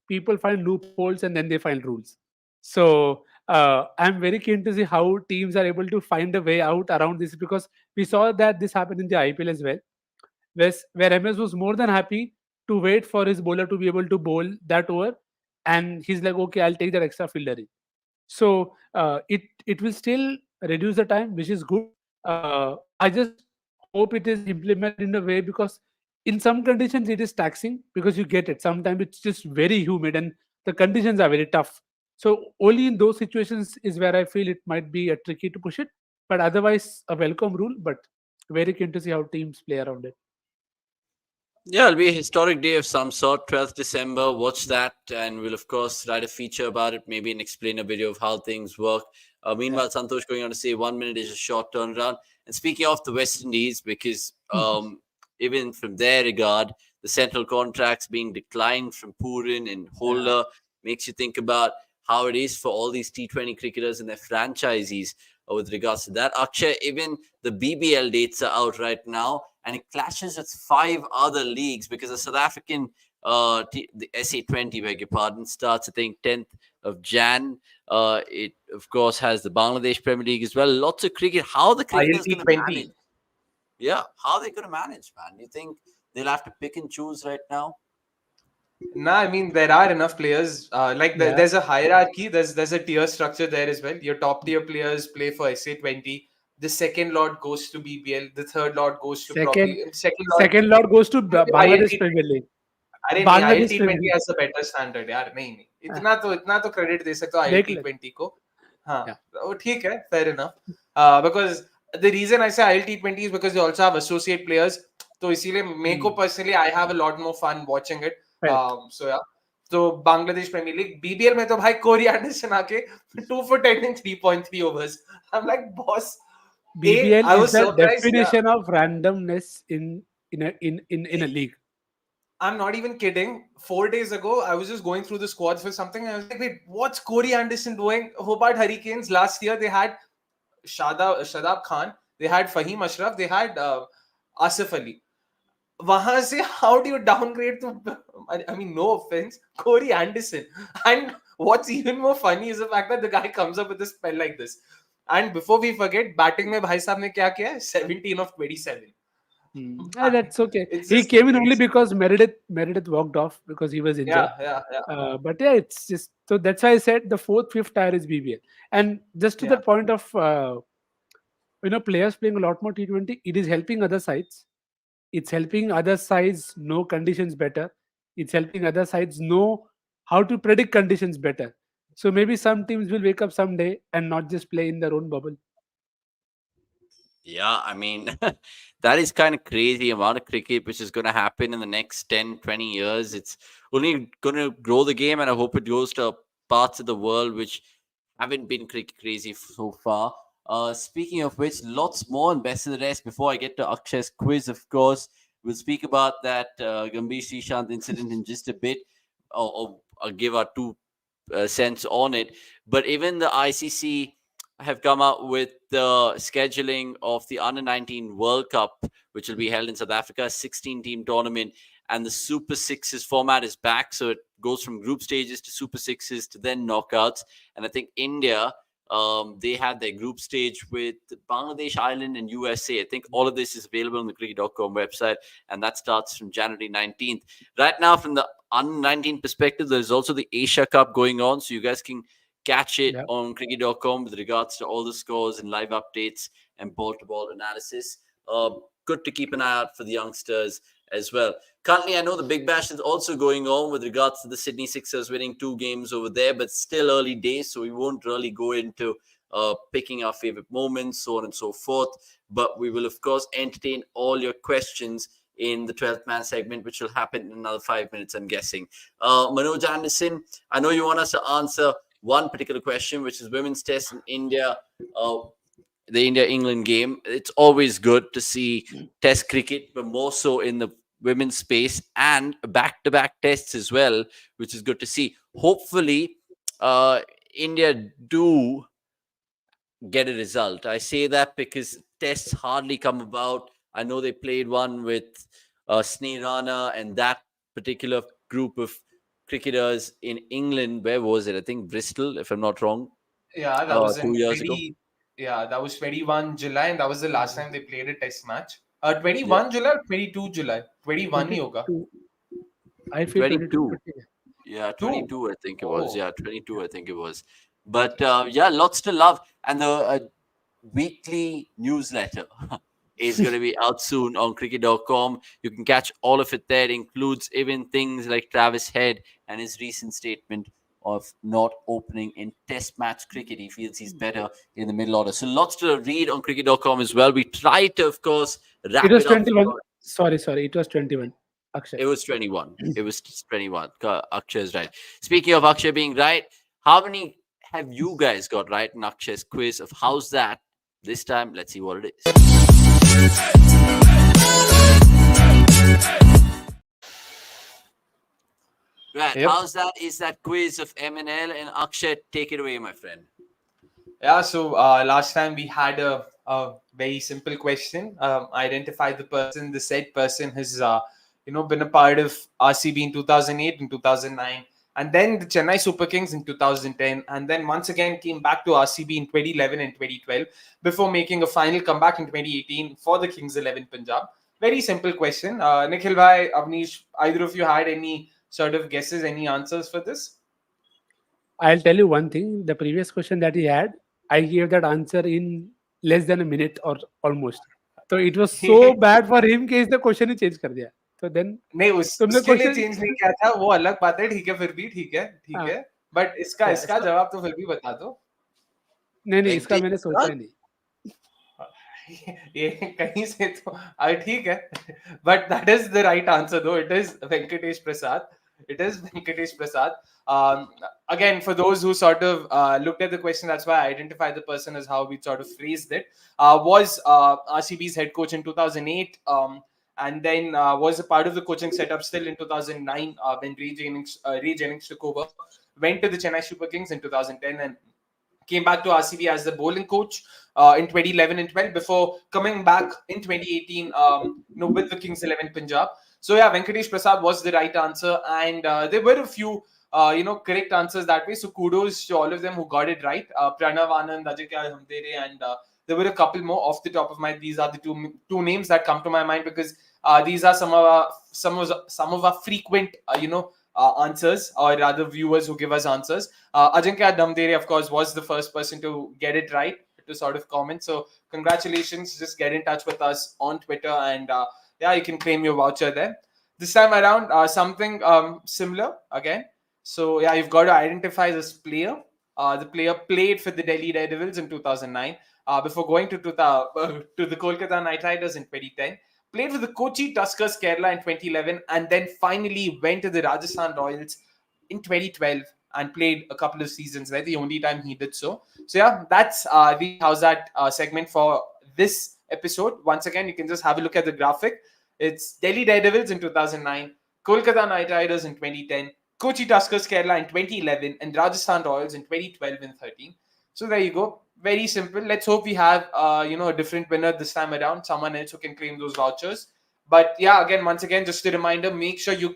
people find loopholes and then they find rules. So I'm very keen to see how teams are able to find a way out around this, because we saw that this happened in the IPL as well, where MS was more than happy to wait for his bowler to be able to bowl that over, and he's like, okay, I'll take that extra fielder in. So it will still reduce the time, which is good. I just hope it is implemented in a way, because in some conditions it is taxing, because you get it. Sometimes it's just very humid and the conditions are very tough. So only in those situations is where I feel it might be a tricky to push it. But otherwise, a welcome rule. But very keen to see how teams play around it. Yeah, it'll be a historic day of some sort, 12th December. Watch that, and we'll, of course, write a feature about it, maybe and explain a video of how things work. Meanwhile, Santosh going on to say 1 minute is a short turnaround. And speaking of the West Indies, because even from their regard, the central contracts being declined from Purin and Holder makes you think about how it is for all these T20 cricketers and their franchisees with regards to that. Akshay, even the BBL dates are out right now, and it clashes with 5 other leagues, because the South African, the SA20, beg your pardon, starts, I think, 10th of Jan. It of course has the Bangladesh Premier League as well. Lots of cricket. How are the cricketers going to ILT20. manage? Yeah, how are they going to manage, man? Do you think they'll have to pick and choose right now? Nah, I mean there are enough players. Yeah. There's a hierarchy. There's a tier structure there as well. Your top tier players play for SA20. The second lot goes to BPL. The third lot goes to Second, probably second lot goes to Bangladesh ILT20. Premier League. अरे नहीं Bangladesh ILT20 Premier League. has a better standard यार नहीं इतना तो credit दे सकते हो देख ले। ILT20 को हाँ Yeah. वो ठीक है fair enough because the reason I say ILT20 is because they also have associate players तो इसीलिए मेरे को personally I have a lot more fun watching it so yeah तो बांग्लादेश प्रीमियर लीग BBL में तो भाई कोरी एंडरसन आके 2 for 10 in 3.3 overs I'm like boss BBL I is was the surprised, definition of randomness in a league. I'm not even kidding. 4 days ago, I was just going through the squads for something. And I was like, wait, what's Corey Anderson doing? Hobart Hurricanes last year, they had Shadab Khan, they had Fahim Ashraf, they had Asif Ali. Wahan se, how do you downgrade to, I mean, no offense, Corey Anderson? And what's even more funny is the fact that the guy comes up with a spell like this. And before we forget, batting mein bhai sahab ne kya kiya? 17 of 27. That's okay. It's He just came in only crazy. because Meredith walked off because he was injured. Yeah. But yeah, it's just so that's why I said the fourth, fifth tier is BBL. And just to Yeah. the point of players playing a lot more T20, it is helping other sides. It's helping other sides know conditions better. It's helping other sides know how to predict conditions better. So maybe some teams will wake up someday and not just play in their own bubble. Yeah, I mean, that is kind of crazy amount of cricket which is going to happen in the next 10, 20 years. It's only going to grow the game, and I hope it goes to parts of the world which haven't been cricket crazy so far. Speaking of which, lots more and best of the rest. Before I get to Akshay's quiz, of course, we'll speak about that Gambhir-Sreesanth incident in just a bit, or I'll give our 2 cents on it. But even the ICC have come out with the scheduling of the Under-19 World Cup, which will be held in South Africa, 16-team tournament, and the Super Sixes format is back. So it goes from group stages to Super Sixes to then knockouts. And I think India, they had their group stage with Bangladesh, Ireland, and USA. I think all of this is available on the cricket.com website, and that starts from January 19th. Right now, from the Under-19 perspective, there's also the Asia Cup going on, so you guys can catch it on cricket.com with regards to all the scores and live updates and ball-to-ball analysis. Good to keep an eye out for the youngsters as well. Currently, I know the Big Bash is also going on with regards to the Sydney Sixers winning 2 games over there, but still early days, so we won't really go into picking our favorite moments, so on and so forth. But we will, of course, entertain all your questions in the 12th man segment, which will happen in another 5 minutes, I'm guessing. Manoj Anderson, I know you want us to answer one particular question, which is women's test in India, the India-England game. It's always good to see test cricket, but more so in the women's space, and back-to-back tests as well, which is good to see. Hopefully, India do get a result. I say that because tests hardly come about. I know they played one with Sneh Rana and that particular group of cricketers in England. Where was it? I think Bristol, if I'm not wrong. Yeah, that was 2 years ago. Yeah, that was 21 July, and that was the last time they played a test match. 21 July or 22 July? 21 ही होगा. I feel 22. 22. Yeah, 2. 22, I think it was. Oh. Yeah, 22, I think it was. But yeah, lots to love. And the weekly newsletter is going to be out soon on cricket.com. You can catch all of it there. It includes even things like Travis Head and his recent statement of not opening in test match cricket. He feels he's better in the middle order. So lots to read on cricket.com as well. We try to, of course, wrap It was it up. 21. Sorry. It was 21. Akshay. It was 21. It was 21. Akshay is right. Speaking of Akshay being right, how many have you guys got right in Akshay's quiz of how's that? This time, let's see what it is. Right, Yep. how's that? Is that quiz of MNL and Akshay? Take it away, my friend. Yeah, so last time we had a very simple question. Identify the person. The said person has been a part of RCB in 2008 and 2009, and then the Chennai Super Kings in 2010, and then once again came back to RCB in 2011 and 2012 before making a final comeback in 2018 for the Kings 11 Punjab. Very simple question. Nikhil bhai, Avnish, either of you had any sort of guesses, any answers for this? I'll tell you one thing. The previous question that he had, I gave that answer in less than a minute or almost. So it was so bad for him कि इसने question ही change कर दिया. So then नहीं तुमने उसके लिए question change नहीं किया था, वो अलग बात है, ठीक है, फिर भी ठीक हाँ, है, बट इसका yeah, इसका जवाब तो फिर भी बता दो. नहीं इसका Venkatesh मैंने सोचा ही नहीं. ये कहीं से तो ठीक है, but that is the right answer though. It is Venkatesh Prasad. It is Venkatesh Prasad. Again, for those who sort of looked at the question, that's why I identified the person as how we sort of phrased it. Was RCB's head coach in 2008, and then was a part of the coaching setup still in 2009 when Ray Jennings took over. Went to the Chennai Super Kings in 2010 and came back to RCB as the bowling coach in 2011 and 12 before coming back in 2018 with the Kings 11 Punjab. So yeah, Venkatesh Prasad was the right answer, and there were a few correct answers that way. So kudos to all of them who got it right. Pranav Anand, Ajinkya Ramdere, and there were a couple more off the top of my. These are the two names that come to my mind because these are some of our frequent answers, or rather viewers who give us answers. Ajinkya Damdere, of course, was the first person to get it right, to sort of comment. So congratulations. Just get in touch with us on Twitter, and yeah, you can claim your voucher there. This time around, something similar again. So yeah, you've got to identify this player. The player played for the Delhi Daredevils in 2009 before going to the Kolkata Knight Riders in 2010. Played for the Kochi Tuskers Kerala in 2011, and then finally went to the Rajasthan Royals in 2012 and played a couple of seasons there, the only time he did so. So yeah, that's the Howzzat segment for this episode. Once again, you can just have a look at the graphic. It's Delhi Daredevils in 2009, Kolkata Knight Riders in 2010, Kochi Tuskers Kerala in 2011, and Rajasthan Royals in 2012 and 13. So there you go. Very simple. Let's hope we have a different winner this time around, someone else who can claim those vouchers. But yeah, once again, just a reminder, make sure you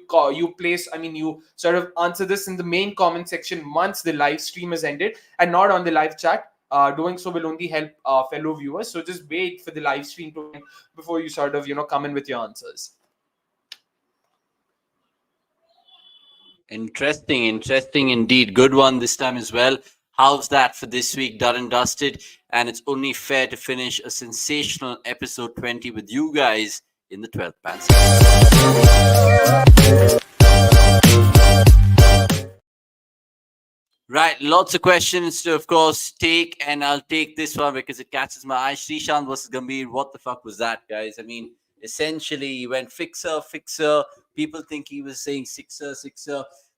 sort of answer this in the main comment section once the live stream has ended and not on the live chat. Doing so will only help fellow viewers. So just wait for the live stream to end before you sort of, come in with your answers. Interesting indeed. Good one this time as well. How's that for this week? Done and dusted. And it's only fair to finish a sensational episode 20 with you guys in the 12th man. Right, lots of questions to, of course, take, and I'll take this one because it catches my eye. Sreesanth versus Gambhir. What the fuck was that, guys? I mean, essentially, he went fixer. People think he was saying sixer.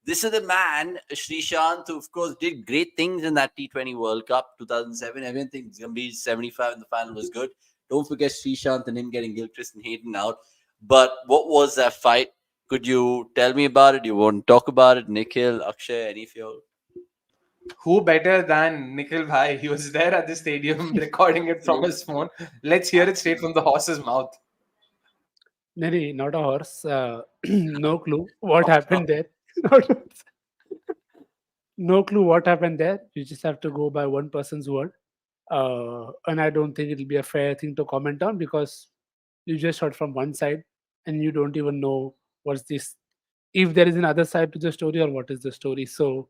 This is the man, Sreesanth, who, of course, did great things in that T20 World Cup 2007. Everyone thinks Gambhir's 75 in the final was good. Don't forget Sreesanth and him getting Gilchrist and Hayden out. But what was that fight? Could you tell me about it? You want to talk about it? Nikhil, Akshay, any of you? Who better than Nikhil bhai? He was there at the stadium recording it from his phone. Let's hear it straight from the horse's mouth. No, not a horse. No clue what happened there. No clue what happened there. You just have to go by one person's word. And I don't think it'll be a fair thing to comment on because you just heard from one side and you don't even know what's this, if there is another side to the story or what is the story. So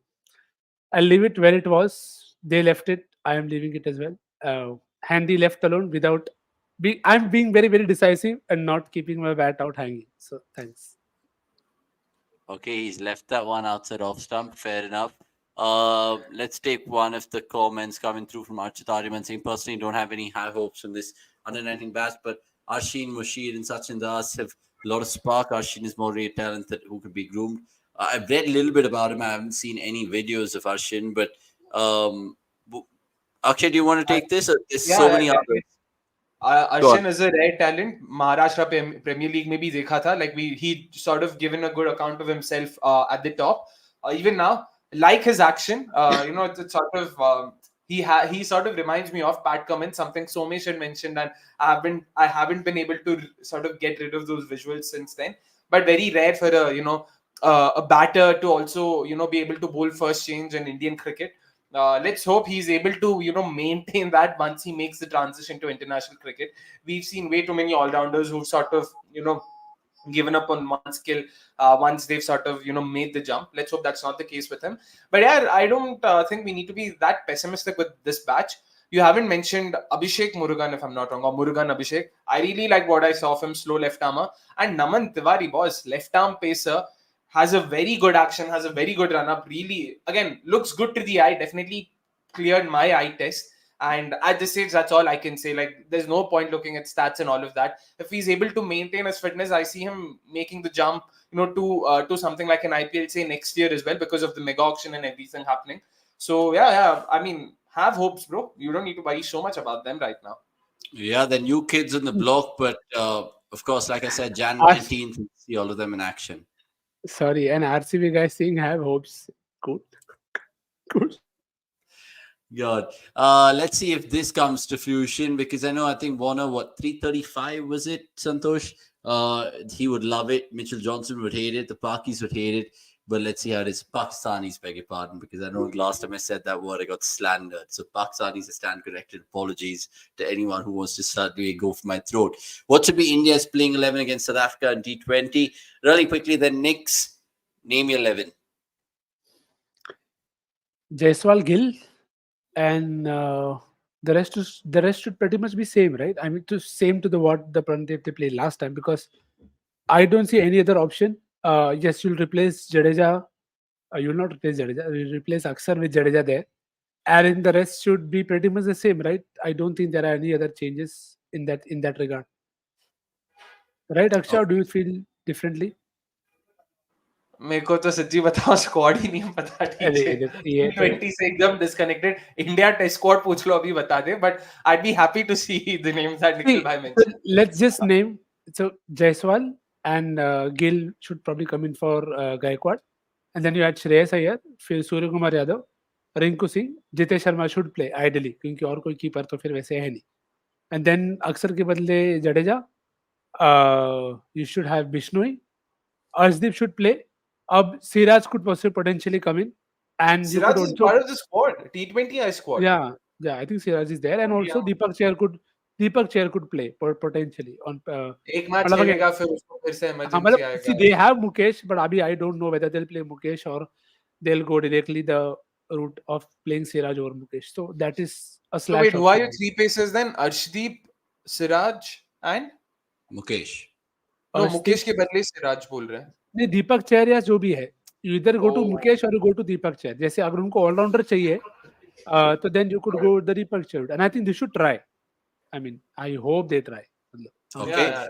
I'll leave it where it was. They left it. I am leaving it as well. Handy left alone without I'm being very, very decisive and not keeping my bat out hanging. So thanks. Okay, he's left that one outside off stump. Fair enough. Let's take one of the comments coming through from Archit Ariman saying, personally, don't have any high hopes from this under 19 batch, but Arshin, Mushir, and Sachin Das have a lot of spark. Arshin is more real talented who could be groomed. I've read a little bit about him. I haven't seen any videos of Arshin, but Akshay, do you want to take this? There's so many others. Arshin is a rare talent. Maharashtra Premier League में भी देखा था. He sort of given a good account of himself at the top. Even now, like his action, it's sort of he sort of reminds me of Pat Cummins, something Somesh had mentioned, and I haven't been able to sort of get rid of those visuals since then. But very rare for a batter to also, be able to bowl first change in Indian cricket. Let's hope he's able to, maintain that once he makes the transition to international cricket. We've seen way too many all-rounders who've sort of, given up on one skill once they've sort of, made the jump. Let's hope that's not the case with him. But yeah, I don't think we need to be that pessimistic with this batch. You haven't mentioned Abhishek Murugan, if I'm not wrong, or Murugan Abhishek. I really like what I saw of him, slow left armer. And Naman Tiwari, boss, left arm pacer, has a very good action, has a very good run up. Really, again, looks good to the eye. Definitely cleared my eye test. And at this stage, that's all I can say. Like, there's no point looking at stats and all of that. If he's able to maintain his fitness, I see him making the jump, to something like an IPL, say next year as well, because of the mega auction and everything happening. So yeah. I mean, have hopes, bro. You don't need to worry so much about them right now. Yeah, the new kids on the block, but of course, like I said, Jan 19th, we'll see all of them in action. Sorry, an RCB guy saying have hopes. Good. God. Let's see if this comes to fruition, because I think Warner, 335 was it, Santosh? He would love it. Mitchell Johnson would hate it. The Pakis would hate it. But let's see how it is. Pakistanis, beg your pardon, because I know last time I said that word, I got slandered. So Pakistanis, I stand corrected. Apologies to anyone who wants to start doing go for my throat. What should be India's playing 11 against South Africa in T20? Really quickly, then Knicks, name your 11. Jaiswal, Gill, and the rest should pretty much be same, right? I mean, same to the what the Prandeep they played last time, because I don't see any other option. Yes, you'll replace Jadeja. You'll not replace Jadeja. You'll replace Aksar with Jadeja there, and in the rest should be pretty much the same, right? I don't think there are any other changes in that regard. Right, Akshay? Do you feel differently? मेरे को तो सच्ची बताओ squad ही नहीं पता ठीक से T20 से एकदम डिस्कनेक्टेड इंडिया टेस्ट स्क्वाड पूछ लो अभी बता दे but I'd be happy to see the names that Nikhil bhai mentioned. Let's just name so Jaiswal and Gill should probably come in for Gaikwad, and then you had Shreyas Iyer, फिर Surya Kumar Yadav, Rinku Singh, Jitesh Sharma should play ideally क्योंकि और कोई keeper तो फिर वैसे है नहीं, and then अक्सर के बदले Jadeja, you should have Bishnoi, Arshdeep should play. Siraj could potentially come in, and Siraj is part of the squad. T20 squad. Yeah, I think Siraj is there, and also Deepak Chair could play potentially on. एक match खेलेगा फिर उसको फिर से emergency आएगा. See, they have Mukesh, but Abhi, I don't know whether they'll play Mukesh or they'll go directly the route of playing Siraj over Mukesh. So that is a slash. So wait, who are your three paces then? Arshdeep, Siraj, and Mukesh. No, Mukesh के बदले Siraj बोल रहे हैं. नहीं, दीपक chair या जो भी है, you either go to Mukesh or you go to Deepak Chair. जैसे अगर उनको ऑलराउंडर चाहिए, तो then you could go with the Deepak Chair, and I think they should try. I mean, I hope they try. Okay. Yeah.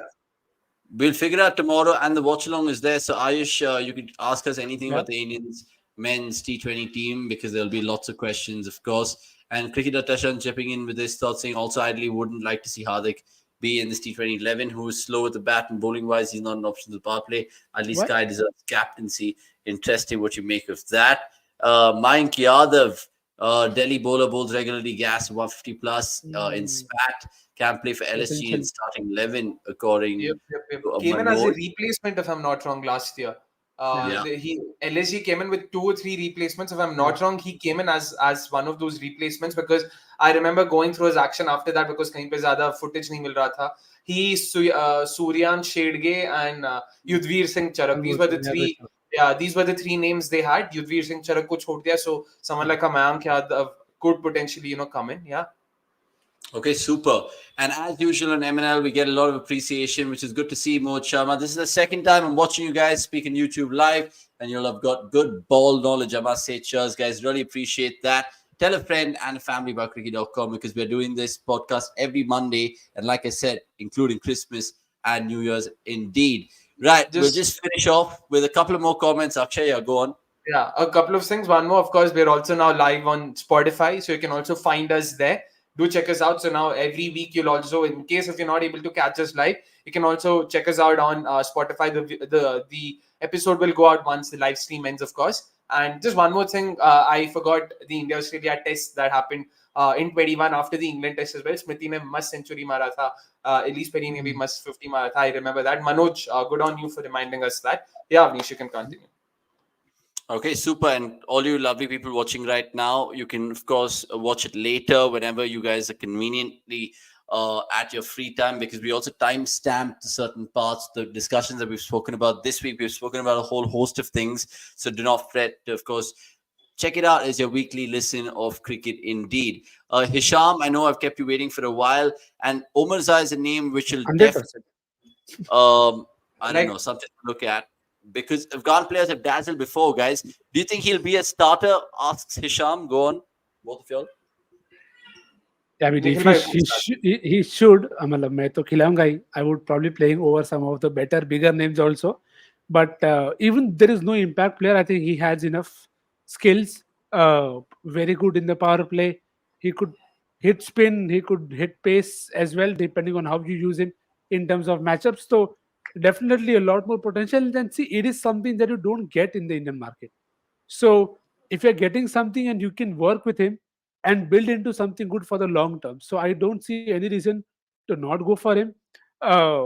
We'll figure out tomorrow, and the watch along is there. So Ayush, you could ask us anything about the Indians men's T20 team, because there'll be lots of questions, of course. And cricket.com chipping in with this thought, saying also ideally wouldn't like to see Hardik be in this T20 11, who is slow at the bat and bowling wise. He's not an option to the power play. At least Sky deserves captaincy. Interesting what you make of that. Mayank Yadav, Delhi bowler, bowls regularly, gas 150 plus in spat. Can play for LSG in starting 11, according to came in as a replacement, if I'm not wrong, last year. LSG came in with 2 or 3 replacements. If I'm not wrong, he came in as one of those replacements, because I remember going through his action after that, because kahin pe zyada footage nahi mil raha tha. He, Suryan Shedge and Yudhvir Singh Charak. These were the 3. Yeah, these were the 3 names they had. Yudhvir Singh Charak ko chhod diya, so someone like a Mayank Yadav could potentially, come in. Yeah. Okay, super. And as usual on MNL, we get a lot of appreciation, which is good to see. Mohit Sharma. This is the second time I'm watching you guys speak on YouTube live, and you'll have got good ball knowledge, I must say. Cheers, guys. Really appreciate that. Tell a friend and a family about cricket.com, because we're doing this podcast every Monday. And like I said, including Christmas and New Year's, indeed. Right, we'll just finish off with a couple of more comments. Akshay, go on. Yeah, a couple of things. One more, of course, we're also now live on Spotify, so you can also find us there. Do check us out. So now every week you'll also, in case if you're not able to catch us live, you can also check us out on Spotify. The episode will go out once the live stream ends, of course. And just one more thing, I forgot the India-Australia test that happened in 21 after the England test as well. Smriti ne must century mara tha. Elise Perry ne bhi must 50 mara tha. I remember that. Manoj, good on you for reminding us that. Yeah, Avnish, you can continue. Okay, super. And all you lovely people watching right now, you can, of course, watch it later whenever you guys are conveniently at your free time, because we also timestamp certain parts, the discussions that we've spoken about this week. We've spoken about a whole host of things. So do not fret. Of course, check it out as your weekly listen of Cricket Indeed. Hisham, I know I've kept you waiting for a while. And Omarzai is a name which will 100%. I don't Like know, something to look at, because Afghan players have dazzled before, guys. Do you think he'll be a starter? Asks Hisham. Go on, both of y'all. Yeah, I mean, Nikhil if bhai, would start. he should, मतलब मैं तो खिलाऊंगा ही. I would probably playing over some of the better, bigger names also. But even there is no impact player. I think he has enough skills. Very good in the power play. He could hit spin. He could hit pace as well, depending on how you use him in terms of matchups. So definitely a lot more potential. And see, it is something that you don't get in the Indian market. So if you're getting something and you can work with him and build into something good for the long term, so I don't see any reason to not go for him. Uh,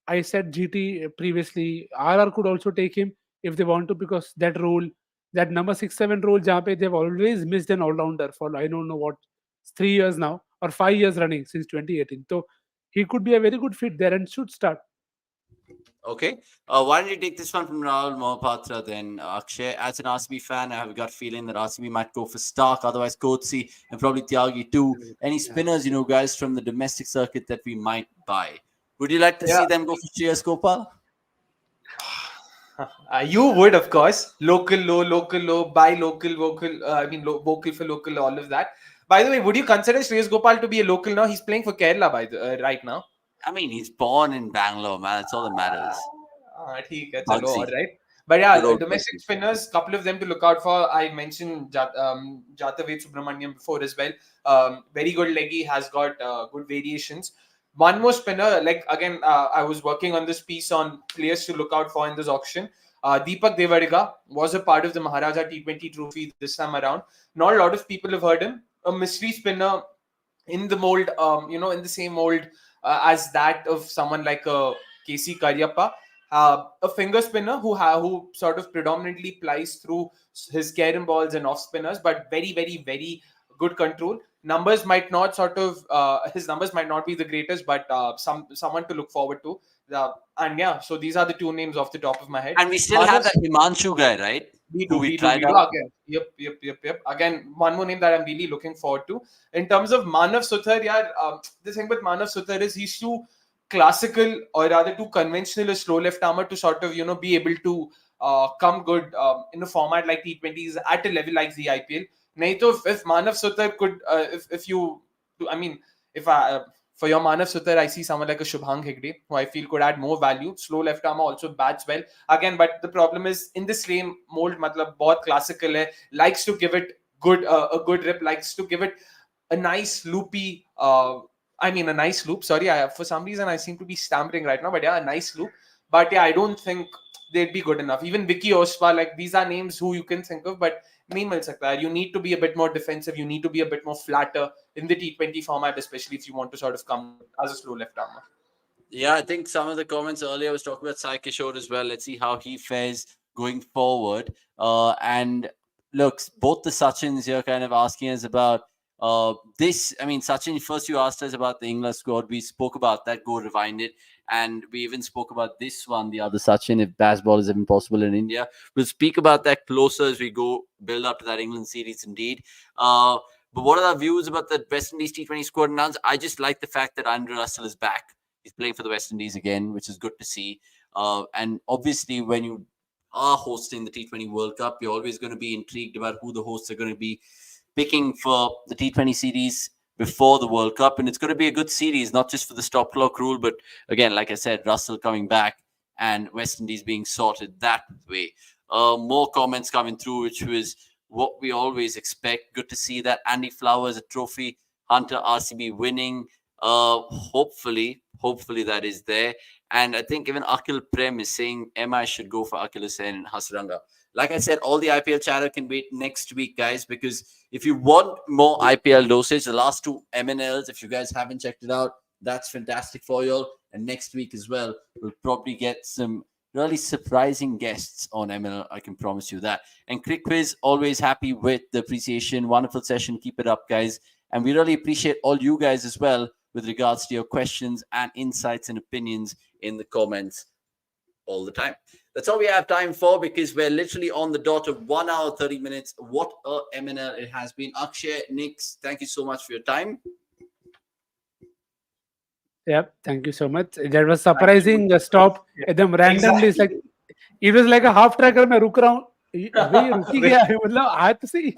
I said GT previously. RR could also take him if they want to, because that role, that number 6-7 role, जहाँ पे they've always missed an all rounder for I don't know what 3 years now or 5 years running since 2018. So he could be a very good fit there and should start. Okay. Why don't you take this one from Rahul Mohapatra then, Akshay? As an RCB fan, I have a gut feeling that RCB might go for Stark, otherwise Coetzee, and probably Tyagi too. Any Yeah. spinners, guys, from the domestic circuit that we might buy? Would you like to Yeah. see them go for Shreyas Gopal? You would, of course. Local low, buy local, vocal. Vocal for local, all of that. By the way, would you consider Shreyas Gopal to be a local now? He's playing for Kerala right now. I mean, he's born in Bangalore, man. That's all that matters. ठीक है, चलो, Bugsy. all right. But Good yeah, old domestic Bugsy. spinners, couple of them to look out for. I mentioned Jatavet Subramaniam before as well. Very good leggy, has got good variations. One more spinner, like again, I was working on this piece on players to look out for in this auction. Deepak Devadiga was a part of the Maharaja T20 trophy this time around. Not a lot of people have heard him. A mystery spinner in the mold, in the same mold as that of someone like KC Karyappa. A finger spinner who sort of predominantly plies through his carom balls and off spinners, but very, very, very good control. Numbers might not his numbers might not be the greatest, but someone to look forward to. And yeah, so these are the two names off the top of my head. And we still have that Himanshu guy, right? We Who do, we we do, tried we do. out. Again, yep. Again, one more name that I'm really looking forward to. In terms of Manav Suthar, yeah, the thing with Manav Suthar is he's too classical, or rather too conventional a slow left armer to sort of, be able to come good in a format like T20s at a level like the IPL. Nahi to if Manav Suthar could, if you, I mean, if I, for your Manav Suthar, I see someone like a Shubhang Hegde, who I feel could add more value. Slow left armer also bats well. Again, but the problem is in the same mold, matlab, bahut classical hai, likes to give it a good rip, likes to give it a nice loopy, a nice loop. Sorry, for some reason I seem to be stammering right now, but yeah, a nice loop. But yeah, I don't think they'd be good enough. Even Vicky Oswa, like these are names who you can think of, but nahi mil sakta hai. You need to be a bit more defensive. You need to be a bit more flatter in the T20 format, especially if you want to sort of come good as a slow left armer. Yeah, I think some of the comments earlier was talking about Sai Kishore as well. Let's see how he fares going forward. And look, both the Sachins here kind of asking us about this. I mean, Sachin, first you asked us about the England squad. We spoke about that. Go rewind it. And we even spoke about this one, the other Sachin, if baseball is even possible in India. We'll speak about that closer as we go build up to that England series indeed. But what are our views about the West Indies T20 squad announced? I just like the fact that Andrew Russell is back. He's playing for the West Indies again, which is good to see. And obviously, when you are hosting the T20 World Cup, you're always going to be intrigued about who the hosts are going to be picking for the T20 series before the World Cup. And it's going to be a good series, not just for the stop clock rule, but again, like I said, Russell coming back and West Indies being sorted that way. More comments coming through, which was what we always expect. Good to see that. Andy Flowers, a trophy hunter, RCB winning. Hopefully that is there. And I think even Akhil Prem is saying MI should go for Akhil Hussain and Hasranga. Like I said, all the IPL chatter can wait next week, guys, because if you want more IPL dosage, the last two MNLs, if you guys haven't checked it out, that's fantastic for you all. And next week as well, we'll probably get some really surprising guests on ML. I can promise you that. And Crick Quiz, always happy with the appreciation. Wonderful session. Keep it up, guys. And we really appreciate all you guys as well with regards to your questions and insights and opinions in the comments all the time. That's all we have time for, because we're literally on the dot of 1 hour, 30 minutes. What a MNL it has been. Akshay, Nix, thank you so much for your time. Yep, thank you so much. That was surprising. Stop एकदम randomly. It's like it was like a half tracker. मैं रुक रहा हूँ. अभी रुकी गया है. मतलब आज से.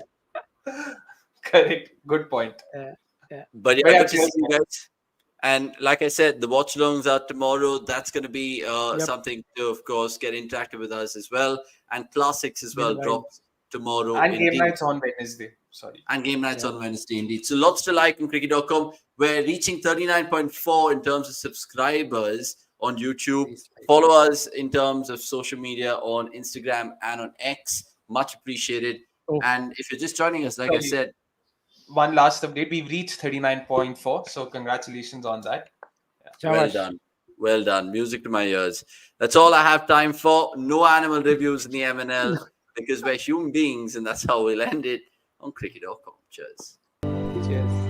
Correct. Good point. But yeah, good to see you guys. And like I said, the watch alongs are tomorrow. That's going to be something to, of course, get interactive with us as well. And classics as well drops tomorrow. And game nights on Wednesday. Sorry. And game nights on Wednesday, indeed. So lots to like on cricket.com. We're reaching 39.4 in terms of subscribers on YouTube. Follow us in terms of social media on Instagram and on X. Much appreciated. And if you're just joining us, like I said, one last update. We've reached 39.4. So congratulations on that. Yeah. Well done. Well done. Music to my ears. That's all I have time for. No animal reviews in the MNL because we're human beings, and that's how we'll end it on cricket.com. Cheers. Cheers.